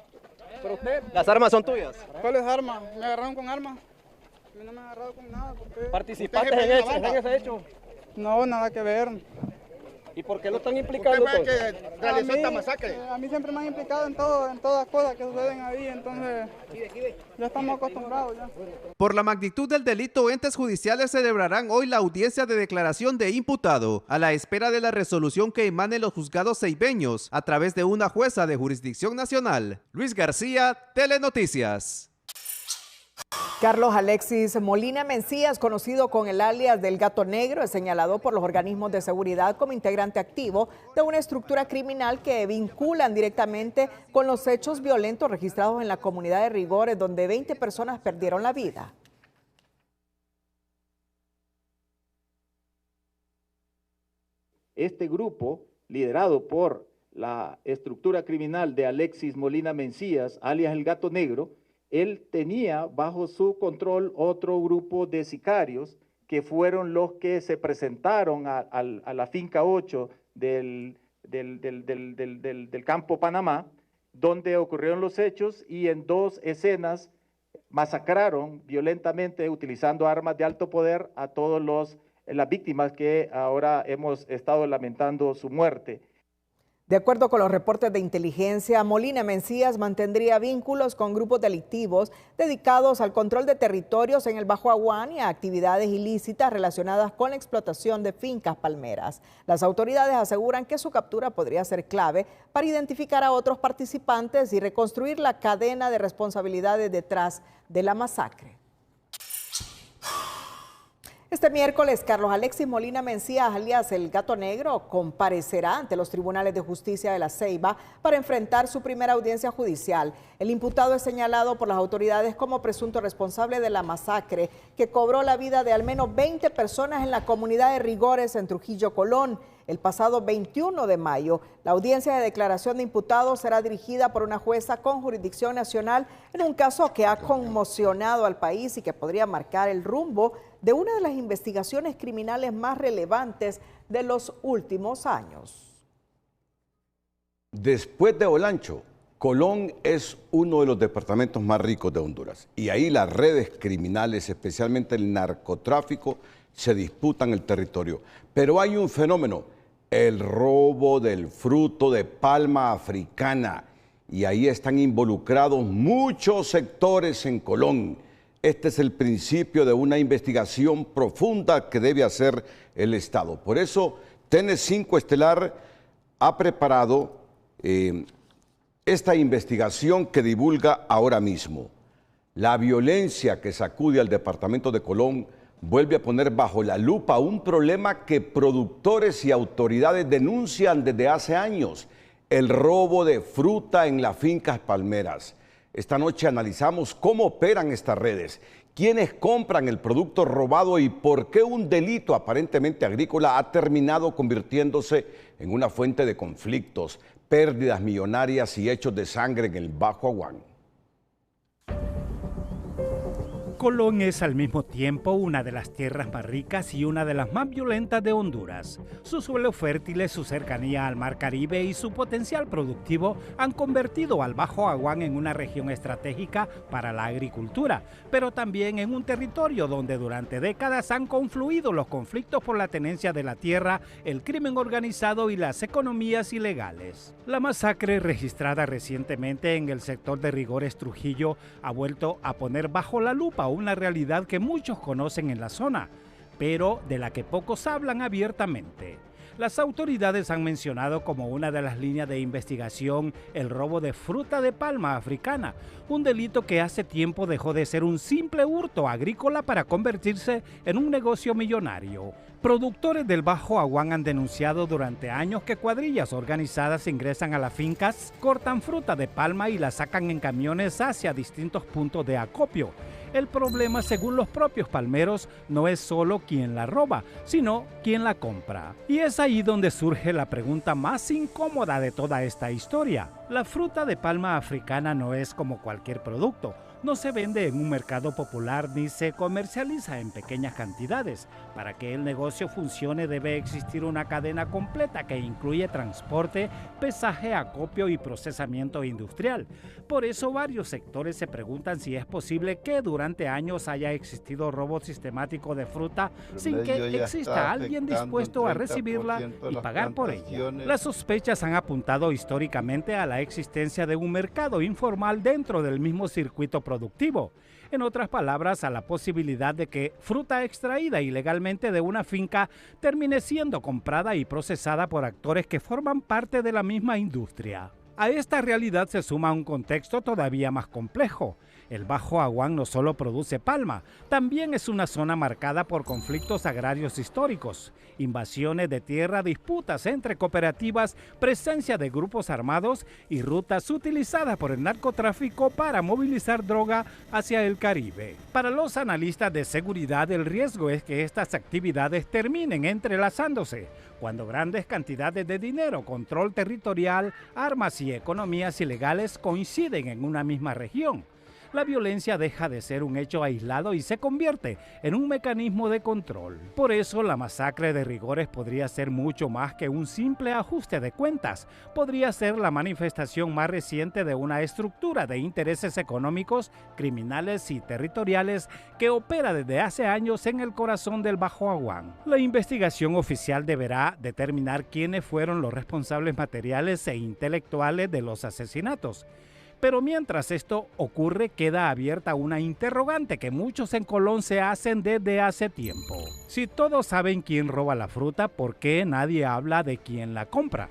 ¿Pero usted?
¿Las armas son tuyas? ¿Cuáles armas? ¿Me agarraron con armas? A mí no me han agarrado con nada.
¿Participaste en ese hecho?
No, nada que ver.
¿Y por qué lo están implicando?
¿Usted fue que realizó esta masacre? A mí siempre me han implicado en todas las cosas que suceden ahí, entonces ya estamos acostumbrados ya.
Por la magnitud del delito, entes judiciales celebrarán hoy la audiencia de declaración de imputado, a la espera de la resolución que emane los juzgados ceibeños a través de una jueza de jurisdicción nacional. Luis García, Telenoticias.
Carlos Alexis Molina Mencías, conocido con el alias del Gato Negro, es señalado por los organismos de seguridad como integrante activo de una estructura criminal que vinculan directamente con los hechos violentos registrados en la comunidad de Rigores, donde 20 personas perdieron la vida.
Este grupo, liderado por la estructura criminal de Alexis Molina Mencías, alias el Gato Negro, él tenía bajo su control otro grupo de sicarios que fueron los que se presentaron a la finca 8 del campo Panamá, donde ocurrieron los hechos, y en 2 escenas masacraron violentamente utilizando armas de alto poder a todas las víctimas que ahora hemos estado lamentando su muerte.
De acuerdo con los reportes de inteligencia, Molina Mencías mantendría vínculos con grupos delictivos dedicados al control de territorios en el Bajo Aguán y a actividades ilícitas relacionadas con la explotación de fincas palmeras. Las autoridades aseguran que su captura podría ser clave para identificar a otros participantes y reconstruir la cadena de responsabilidades detrás de la masacre. Este miércoles, Carlos Alexis Molina Mencías, alias el Gato Negro, comparecerá ante los tribunales de justicia de La Ceiba para enfrentar su primera audiencia judicial. El imputado es señalado por las autoridades como presunto responsable de la masacre que cobró la vida de al menos 20 personas en la comunidad de Rigores en Trujillo, Colón, el pasado 21 de mayo. La audiencia de declaración de imputados será dirigida por una jueza con jurisdicción nacional en un caso que ha conmocionado al país y que podría marcar el rumbo de una de las investigaciones criminales más relevantes de los últimos años.
Después de Olancho, Colón es uno de los departamentos más ricos de Honduras y ahí las redes criminales, especialmente el narcotráfico, se disputan el territorio. Pero hay un fenómeno, el robo del fruto de palma africana, y ahí están involucrados muchos sectores en Colón. Este es el principio de una investigación profunda que debe hacer el Estado. Por eso, TN5 Estelar ha preparado esta investigación que divulga ahora mismo. La violencia que sacude al departamento de Colón vuelve a poner bajo la lupa un problema que productores y autoridades denuncian desde hace años: el robo de fruta en las fincas palmeras. Esta noche analizamos cómo operan estas redes, quiénes compran el producto robado y por qué un delito aparentemente agrícola ha terminado convirtiéndose en una fuente de conflictos, pérdidas millonarias y hechos de sangre en el Bajo Aguán.
Colón es al mismo tiempo una de las tierras más ricas y una de las más violentas de Honduras. Su suelo fértil, su cercanía al Mar Caribe y su potencial productivo han convertido al Bajo Aguán en una región estratégica para la agricultura, pero también en un territorio donde durante décadas han confluido los conflictos por la tenencia de la tierra, el crimen organizado y las economías ilegales. La masacre registrada recientemente en el sector de Rigores Trujillo ha vuelto a poner bajo la lupa una realidad que muchos conocen en la zona, pero de la que pocos hablan abiertamente. Las autoridades han mencionado como una de las líneas de investigación el robo de fruta de palma africana, un delito que hace tiempo dejó de ser un simple hurto agrícola para convertirse en un negocio millonario. Productores del Bajo Aguán han denunciado durante años que cuadrillas organizadas ingresan a las fincas, cortan fruta de palma y la sacan en camiones hacia distintos puntos de acopio. El problema, según los propios palmeros, no es solo quién la roba, sino quién la compra. Y es ahí donde surge la pregunta más incómoda de toda esta historia. La fruta de palma africana no es como cualquier producto. No se vende en un mercado popular ni se comercializa en pequeñas cantidades. Para que el negocio funcione debe existir una cadena completa que incluye transporte, pesaje, acopio y procesamiento industrial. Por eso varios sectores se preguntan si es posible que durante años haya existido robo sistemático de fruta sin que exista alguien dispuesto a recibirla y pagar por ella. Las sospechas han apuntado históricamente a la existencia de un mercado informal dentro del mismo circuito productivo. En otras palabras, a la posibilidad de que fruta extraída ilegalmente de una finca termine siendo comprada y procesada por actores que forman parte de la misma industria. A esta realidad se suma un contexto todavía más complejo. El Bajo Aguán no solo produce palma, también es una zona marcada por conflictos agrarios históricos, invasiones de tierra, disputas entre cooperativas, presencia de grupos armados y rutas utilizadas por el narcotráfico para movilizar droga hacia el Caribe. Para los analistas de seguridad, el riesgo es que estas actividades terminen entrelazándose, cuando grandes cantidades de dinero, control territorial, armas y economías ilegales coinciden en una misma región. La violencia deja de ser un hecho aislado y se convierte en un mecanismo de control. Por eso la masacre de Rigores podría ser mucho más que un simple ajuste de cuentas. Podría ser la manifestación más reciente de una estructura de intereses económicos, criminales y territoriales que opera desde hace años en el corazón del Bajo Aguán. La investigación oficial deberá determinar quiénes fueron los responsables materiales e intelectuales de los asesinatos. Pero mientras esto ocurre, queda abierta una interrogante que muchos en Colón se hacen desde hace tiempo. Si todos saben quién roba la fruta, ¿por qué nadie habla de quién la compra?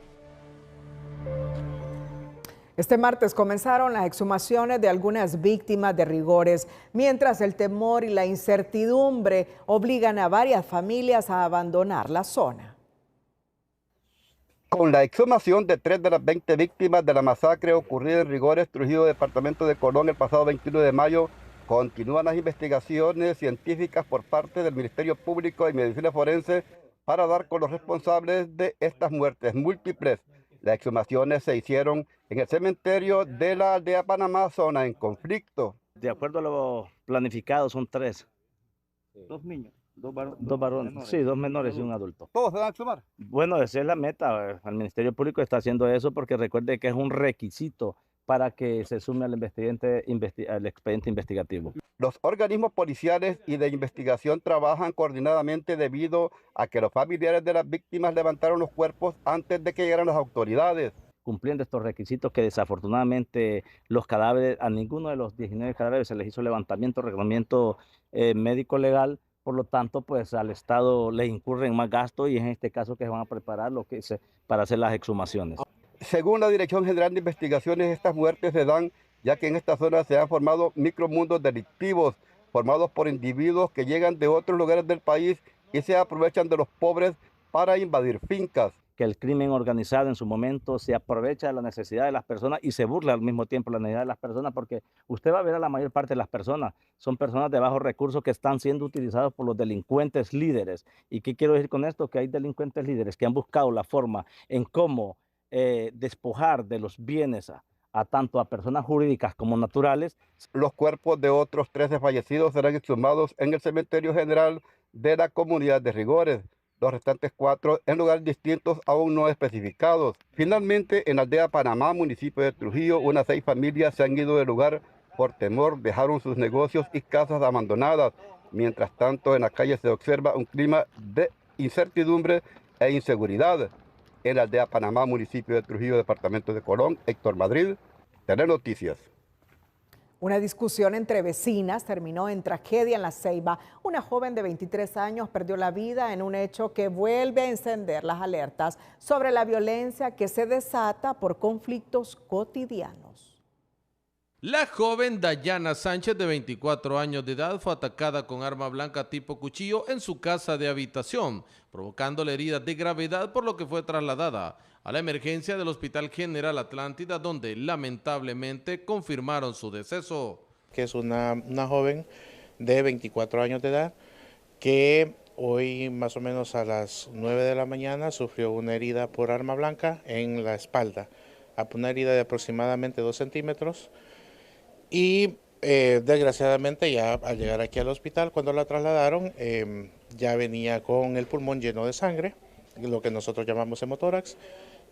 Este martes comenzaron las exhumaciones de algunas víctimas de Rigores, mientras el temor y la incertidumbre obligan a varias familias a abandonar la zona.
Con la exhumación de 3 de las 20 víctimas de la masacre ocurrida en Rigores, Trujillo, departamento de Colón, el pasado 21 de mayo, continúan las investigaciones científicas por parte del Ministerio Público de Medicina Forense para dar con los responsables de estas muertes múltiples. Las exhumaciones se hicieron en el cementerio de la aldea Panamá, zona en conflicto.
De acuerdo a lo planificado, son 3.
2 niños.
Dos varones, sí, 2 menores y un adulto.
¿Todos se van a exhumar?
Bueno, esa es la meta. El Ministerio Público está haciendo eso porque recuerde que es un requisito para que se sume al expediente investigativo.
Los organismos policiales y de investigación trabajan coordinadamente debido a que los familiares de las víctimas levantaron los cuerpos antes de que llegaran las autoridades.
Cumpliendo estos requisitos que desafortunadamente los cadáveres, a ninguno de los 19 cadáveres se les hizo levantamiento, reglamento médico legal. Por lo tanto, pues al Estado le incurren más gastos y en este caso que se van a preparar para hacer las exhumaciones.
Según la Dirección General de Investigaciones, estas muertes se dan ya que en esta zona se han formado micromundos delictivos, formados por individuos que llegan de otros lugares del país y se aprovechan de los pobres para invadir fincas.
que el crimen organizado en su momento se aprovecha de la necesidad de las personas y se burla al mismo tiempo de la necesidad de las personas, porque usted va a ver a la mayor parte de las personas, son personas de bajos recursos que están siendo utilizados por los delincuentes líderes. ¿Y qué quiero decir con esto? Que hay delincuentes líderes que han buscado la forma en cómo despojar de los bienes a tanto a personas jurídicas como naturales.
Los cuerpos de otros 13 fallecidos serán exhumados en el cementerio general de la comunidad de Rigores. Los restantes 4 en lugares distintos aún no especificados. Finalmente, en la aldea Panamá, municipio de Trujillo, unas 6 familias se han ido del lugar por temor, dejaron sus negocios y casas abandonadas. Mientras tanto, en la calle se observa un clima de incertidumbre e inseguridad. En la aldea Panamá, municipio de Trujillo, departamento de Colón, Héctor Madrid, Telenoticias.
Una discusión entre vecinas terminó en tragedia en La Ceiba. Una joven de 23 años perdió la vida en un hecho que vuelve a encender las alertas sobre la violencia que se desata por conflictos cotidianos.
La joven Dayana Sánchez, de 24 años de edad, fue atacada con arma blanca tipo cuchillo en su casa de habitación, provocándole heridas de gravedad, por lo que fue trasladada a la emergencia del Hospital General Atlántida, donde lamentablemente confirmaron su deceso.
Que es una joven de 24 años de edad que hoy más o menos a las 9 de la mañana sufrió una herida por arma blanca en la espalda, una herida de aproximadamente 2 centímetros. Y desgraciadamente ya al llegar aquí al hospital, cuando la trasladaron, ya venía con el pulmón lleno de sangre, lo que nosotros llamamos hemotórax,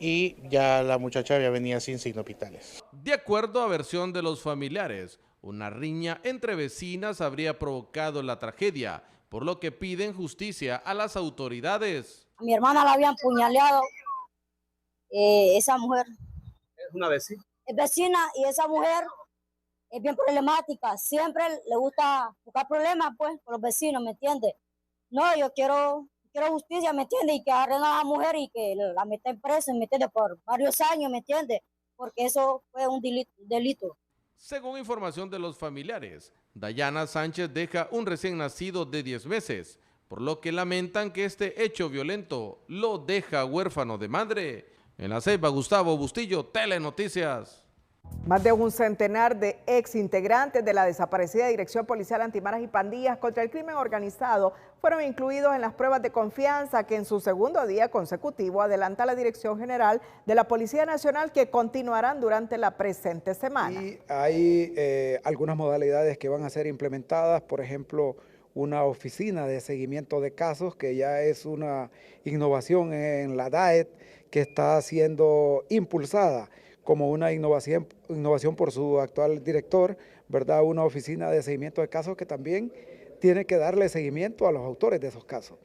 y ya la muchacha ya venía sin signos vitales.
De acuerdo a versión de los familiares, una riña entre vecinas habría provocado la tragedia, por lo que piden justicia a las autoridades.
A mi hermana la habían puñaleado, esa mujer.
¿Es una vecina?
Es vecina y esa mujer es bien problemática, siempre le gusta buscar problemas pues con los vecinos, ¿me entiendes? No, yo quiero justicia, ¿me entiendes? Y que agarren a la mujer y que la metan presa, ¿me entiendes? Por varios años, ¿me entiendes? Porque eso fue un delito.
Según información de los familiares, Dayana Sánchez deja un recién nacido de 10 meses, por lo que lamentan que este hecho violento lo deja huérfano de madre. En La Ceiba, Gustavo Bustillo, Telenoticias.
Más de un centenar de ex integrantes de la desaparecida Dirección Policial Antimaras y Pandillas contra el Crimen Organizado fueron incluidos en las pruebas de confianza que en su segundo día consecutivo adelanta la Dirección General de la Policía Nacional, que continuarán durante la presente semana.
Y hay algunas modalidades que van a ser implementadas, por ejemplo, una oficina de seguimiento de casos, que ya es una innovación en la DAET que está siendo impulsada como una innovación por su actual director, ¿verdad? Una oficina de seguimiento de casos que también tiene que darle seguimiento a los autores de esos casos.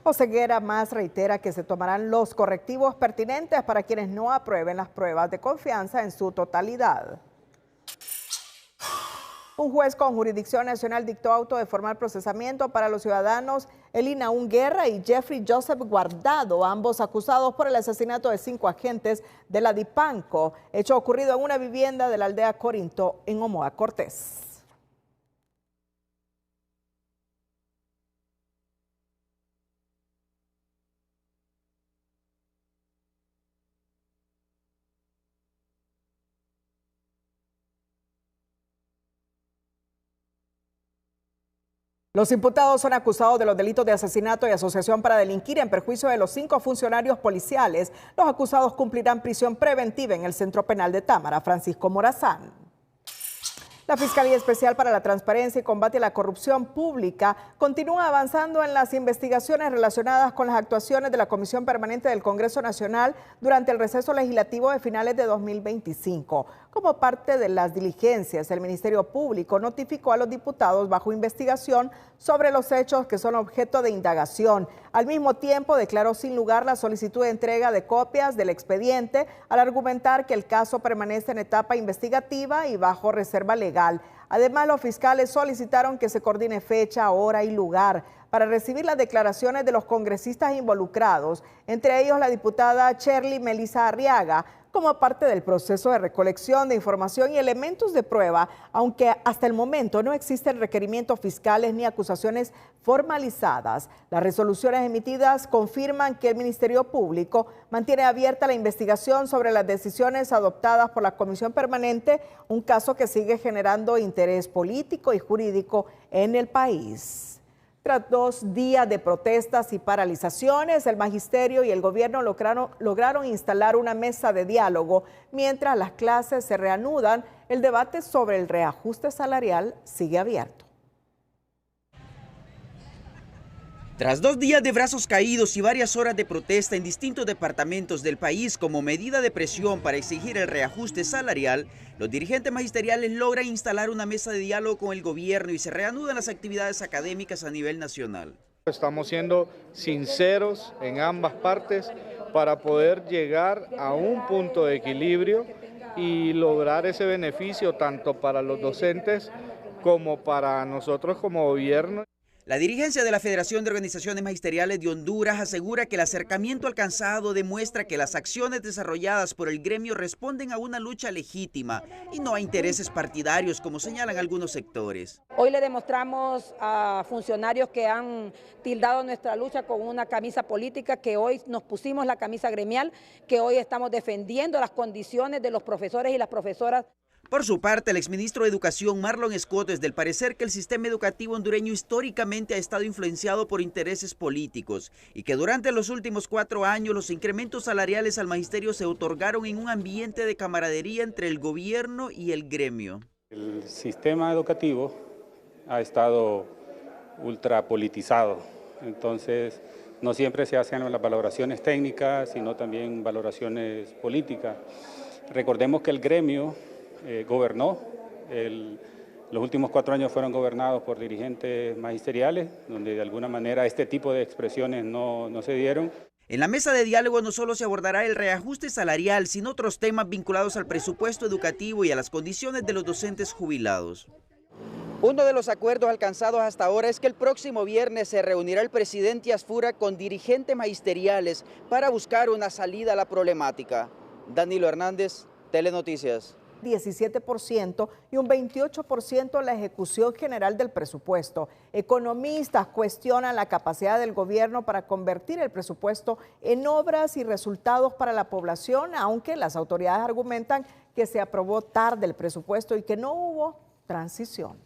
Oseguera más reitera que se tomarán los correctivos pertinentes para quienes no aprueben las pruebas de confianza en su totalidad. Un juez con jurisdicción nacional dictó auto de formal procesamiento para los ciudadanos Elina Unguerra y Jeffrey Joseph Guardado, ambos acusados por el asesinato de 5 agentes de la DIPANCO, hecho ocurrido en una vivienda de la aldea Corinto en Omoa Cortés. Los imputados son acusados de los delitos de asesinato y asociación para delinquir en perjuicio de los 5 funcionarios policiales. Los acusados cumplirán prisión preventiva en el Centro Penal de Támara. Francisco Morazán. La Fiscalía Especial para la Transparencia y Combate a la Corrupción Pública continúa avanzando en las investigaciones relacionadas con las actuaciones de la Comisión Permanente del Congreso Nacional durante el receso legislativo de finales de 2025. Como parte de las diligencias, el Ministerio Público notificó a los diputados bajo investigación sobre los hechos que son objeto de indagación. Al mismo tiempo, declaró sin lugar la solicitud de entrega de copias del expediente al argumentar que el caso permanece en etapa investigativa y bajo reserva legal. Además, los fiscales solicitaron que se coordine fecha, hora y lugar para recibir las declaraciones de los congresistas involucrados, entre ellos la diputada Shirley Melisa Arriaga, como parte del proceso de recolección de información y elementos de prueba, aunque hasta el momento no existen requerimientos fiscales ni acusaciones formalizadas. Las resoluciones emitidas confirman que el Ministerio Público mantiene abierta la investigación sobre las decisiones adoptadas por la Comisión Permanente, un caso que sigue generando interés político y jurídico en el país. Tras 2 días de protestas y paralizaciones, el magisterio y el gobierno lograron instalar una mesa de diálogo. Mientras las clases se reanudan, el debate sobre el reajuste salarial sigue abierto.
Tras 2 días de brazos caídos y varias horas de protesta en distintos departamentos del país como medida de presión para exigir el reajuste salarial, los dirigentes magisteriales logran instalar una mesa de diálogo con el gobierno y se reanudan las actividades académicas a nivel nacional.
Estamos siendo sinceros en ambas partes para poder llegar a un punto de equilibrio y lograr ese beneficio tanto para los docentes como para nosotros como gobierno.
La dirigencia de la Federación de Organizaciones Magisteriales de Honduras asegura que el acercamiento alcanzado demuestra que las acciones desarrolladas por el gremio responden a una lucha legítima y no a intereses partidarios, como señalan algunos sectores.
Hoy le demostramos a funcionarios que han tildado nuestra lucha con una camisa política, que hoy nos pusimos la camisa gremial, que hoy estamos defendiendo las condiciones de los profesores y las profesoras.
Por su parte, el exministro de Educación, Marlon Scott, es del parecer que el sistema educativo hondureño históricamente ha estado influenciado por intereses políticos y que durante los últimos 4 años los incrementos salariales al magisterio se otorgaron en un ambiente de camaradería entre el gobierno y el gremio.
El sistema educativo ha estado ultrapolitizado, entonces no siempre se hacen las valoraciones técnicas, sino también valoraciones políticas. Recordemos que el gremio gobernó, los últimos 4 años fueron gobernados por dirigentes magisteriales, donde de alguna manera este tipo de expresiones no se dieron.
En la mesa de diálogo no solo se abordará el reajuste salarial, sino otros temas vinculados al presupuesto educativo y a las condiciones de los docentes jubilados. Uno de los acuerdos alcanzados hasta ahora es que el próximo viernes se reunirá el presidente Asfura con dirigentes magisteriales para buscar una salida a la problemática. Danilo Hernández, Telenoticias.
17% y un 28% en la ejecución general del presupuesto. Economistas cuestionan la capacidad del gobierno para convertir el presupuesto en obras y resultados para la población, aunque las autoridades argumentan que se aprobó tarde el presupuesto y que no hubo transición.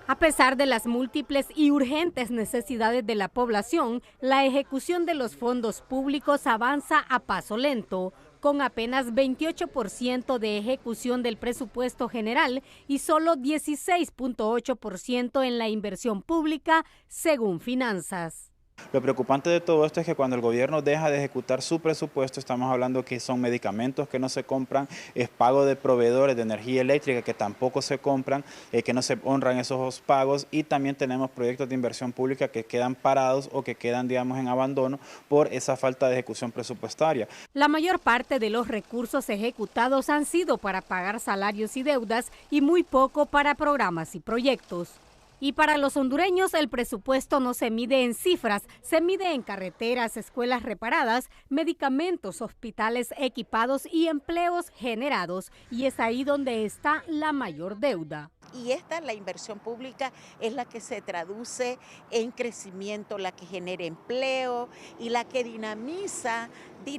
A pesar de las múltiples y urgentes necesidades de la población, la ejecución de los fondos públicos avanza a paso lento, con apenas 28% de ejecución del presupuesto general y solo 16.8% en la inversión pública, según Finanzas.
Lo preocupante de todo esto es que cuando el gobierno deja de ejecutar su presupuesto, estamos hablando que son medicamentos que no se compran, es pago de proveedores de energía eléctrica que tampoco se compran, que no se honran esos pagos, y también tenemos proyectos de inversión pública que quedan parados o que quedan, digamos, en abandono por esa falta de ejecución presupuestaria.
La mayor parte de los recursos ejecutados han sido para pagar salarios y deudas y muy poco para programas y proyectos. Y para los hondureños el presupuesto no se mide en cifras, se mide en carreteras, escuelas reparadas, medicamentos, hospitales equipados y empleos generados. Y es ahí donde está la mayor deuda.
Y la inversión pública, es la que se traduce en crecimiento, la que genera empleo y la que dinamiza los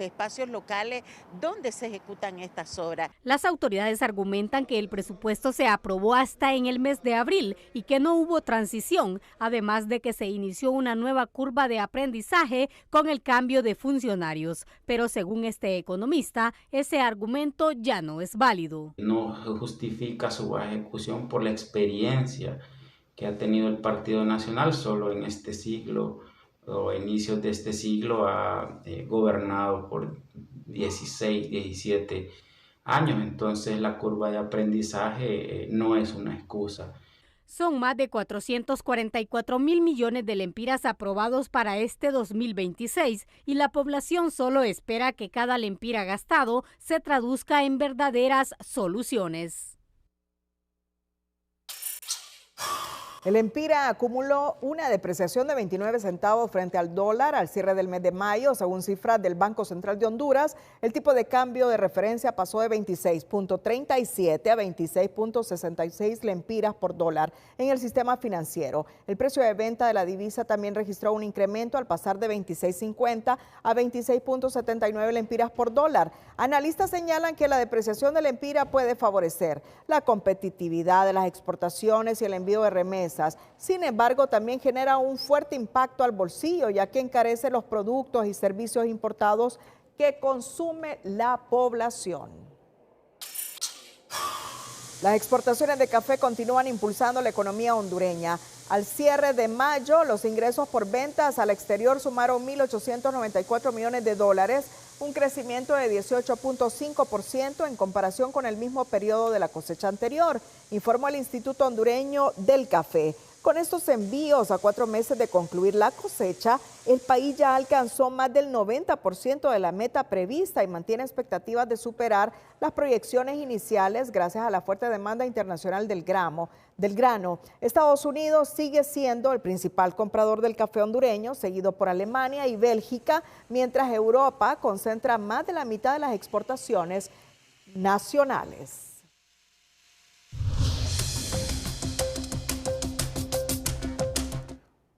espacios locales donde se ejecutan estas obras.
Las autoridades argumentan que el presupuesto se aprobó hasta en el mes de abril y que no hubo transición, además de que se inició una nueva curva de aprendizaje con el cambio de funcionarios. Pero según este economista, ese argumento ya no es válido.
No justifica su ejecución por la experiencia que ha tenido el Partido Nacional. Solo en este siglo o inicios de este siglo ha gobernado por 16, 17 años. Entonces la curva de aprendizaje no es una excusa.
Son más de 444.000 millones de lempiras aprobados para este 2026 y la población solo espera que cada lempira gastado se traduzca en verdaderas soluciones.
El Empira acumuló una depreciación de 29 centavos frente al dólar al cierre del mes de mayo. Según cifras del Banco Central de Honduras, el tipo de cambio de referencia pasó de 26.37 a 26.66 lempiras por dólar en el sistema financiero. El precio de venta de la divisa también registró un incremento al pasar de 26.50 a 26.79 lempiras por dólar. Analistas señalan que la depreciación del Empira puede favorecer la competitividad de las exportaciones y el envío de remesas. Sin embargo, también genera un fuerte impacto al bolsillo, ya que encarece los productos y servicios importados que consume la población. Las exportaciones de café continúan impulsando la economía hondureña. Al cierre de mayo, los ingresos por ventas al exterior sumaron 1.894 millones de dólares, un crecimiento de 18.5% en comparación con el mismo periodo de la cosecha anterior, informó el Instituto Hondureño del Café. Con estos envíos a 4 meses de concluir la cosecha, el país ya alcanzó más del 90% de la meta prevista y mantiene expectativas de superar las proyecciones iniciales gracias a la fuerte demanda internacional del grano. Estados Unidos sigue siendo el principal comprador del café hondureño, seguido por Alemania y Bélgica, mientras Europa concentra más de la mitad de las exportaciones nacionales.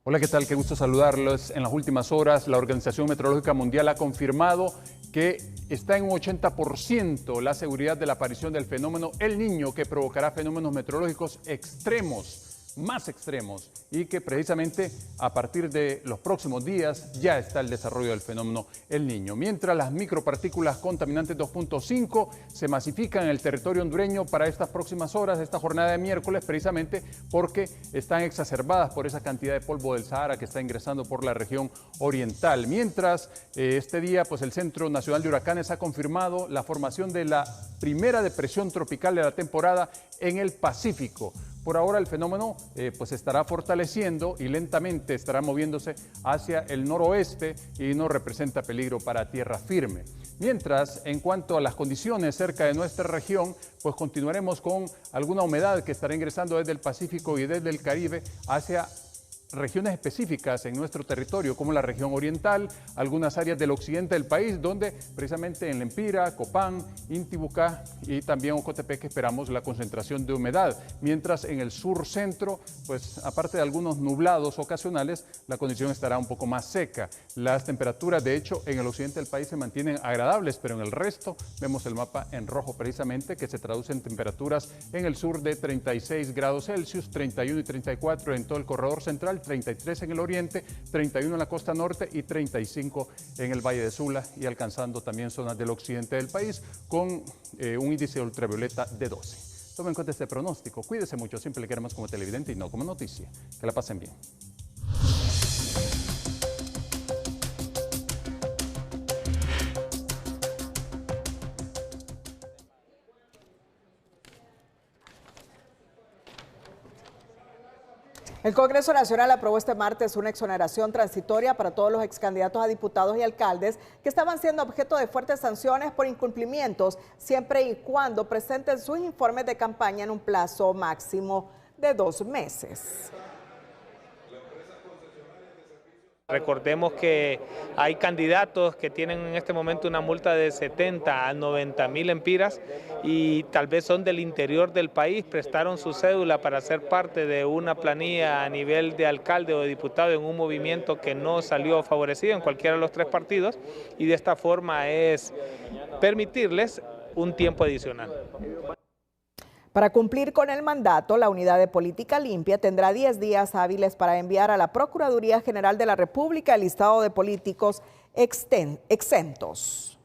Hola, ¿qué tal? Qué gusto saludarlos. En las últimas horas, la Organización Meteorológica Mundial ha confirmado que está en un 80% la seguridad de la aparición del fenómeno El Niño, que provocará fenómenos meteorológicos extremos, más extremos, y que precisamente a partir de los próximos días ya está el desarrollo del fenómeno El Niño. Mientras las micropartículas contaminantes 2.5 se masifican en el territorio hondureño para estas próximas horas, esta jornada de miércoles, precisamente porque están exacerbadas por esa cantidad de polvo del Sahara que está ingresando por la región oriental. Mientras este día, pues el Centro Nacional de Huracanes ha confirmado la formación de la primera depresión tropical de la temporada en el Pacífico. Por ahora el fenómeno pues estará fortaleciendo y lentamente estará moviéndose hacia el noroeste y no representa peligro para tierra firme. Mientras, en cuanto a las condiciones cerca de nuestra región, pues continuaremos con alguna humedad que estará ingresando desde el Pacífico y desde el Caribe hacia regiones específicas en nuestro territorio, como la región oriental, algunas áreas del occidente del país, donde precisamente en Lempira, Copán, Intibucá y también Ocotepeque esperamos la concentración de humedad. Mientras en el sur centro, pues aparte de algunos nublados ocasionales, la condición estará un poco más seca. Las temperaturas, de hecho, en el occidente del país se mantienen agradables, pero en el resto vemos el mapa en rojo precisamente, que se traduce en temperaturas en el sur de 36 grados Celsius, 31 y 34 en todo el corredor central, 33 en el oriente, 31 en la costa norte y 35 en el Valle de Sula, y alcanzando también zonas del occidente del país con un índice de ultravioleta de 12. Tomen en cuenta este pronóstico, cuídese mucho, siempre le queremos como televidente y no como noticia. Que la pasen bien.
El Congreso Nacional aprobó este martes una exoneración transitoria para todos los excandidatos a diputados y alcaldes que estaban siendo objeto de fuertes sanciones por incumplimientos, siempre y cuando presenten sus informes de campaña en un plazo máximo de 2 meses.
Recordemos que hay candidatos que tienen en este momento una multa de 70 a 90 mil lempiras y tal vez son del interior del país, prestaron su cédula para ser parte de una planilla a nivel de alcalde o de diputado en un movimiento que no salió favorecido en cualquiera de los 3 partidos, y de esta forma es permitirles un tiempo adicional.
Para cumplir con el mandato, la Unidad de Política Limpia tendrá 10 días hábiles para enviar a la Procuraduría General de la República el listado de políticos exentos.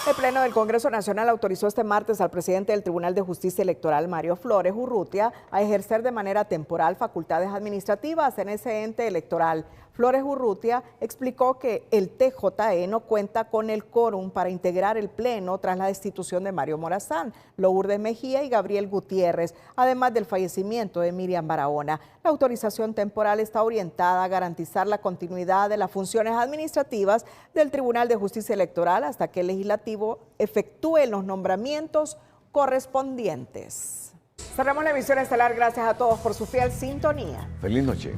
El Pleno del Congreso Nacional autorizó este martes al presidente del Tribunal de Justicia Electoral, Mario Flores Urrutia, a ejercer de manera temporal facultades administrativas en ese ente electoral. Flores Urrutia explicó que el TJE no cuenta con el quórum para integrar el Pleno tras la destitución de Mario Morazán, Lourdes Mejía y Gabriel Gutiérrez, además del fallecimiento de Miriam Barahona. La autorización temporal está orientada a garantizar la continuidad de las funciones administrativas del Tribunal de Justicia Electoral hasta que el legislativo efectúe los nombramientos correspondientes. Cerramos la emisión estelar. Gracias a todos por su fiel sintonía.
Feliz noche.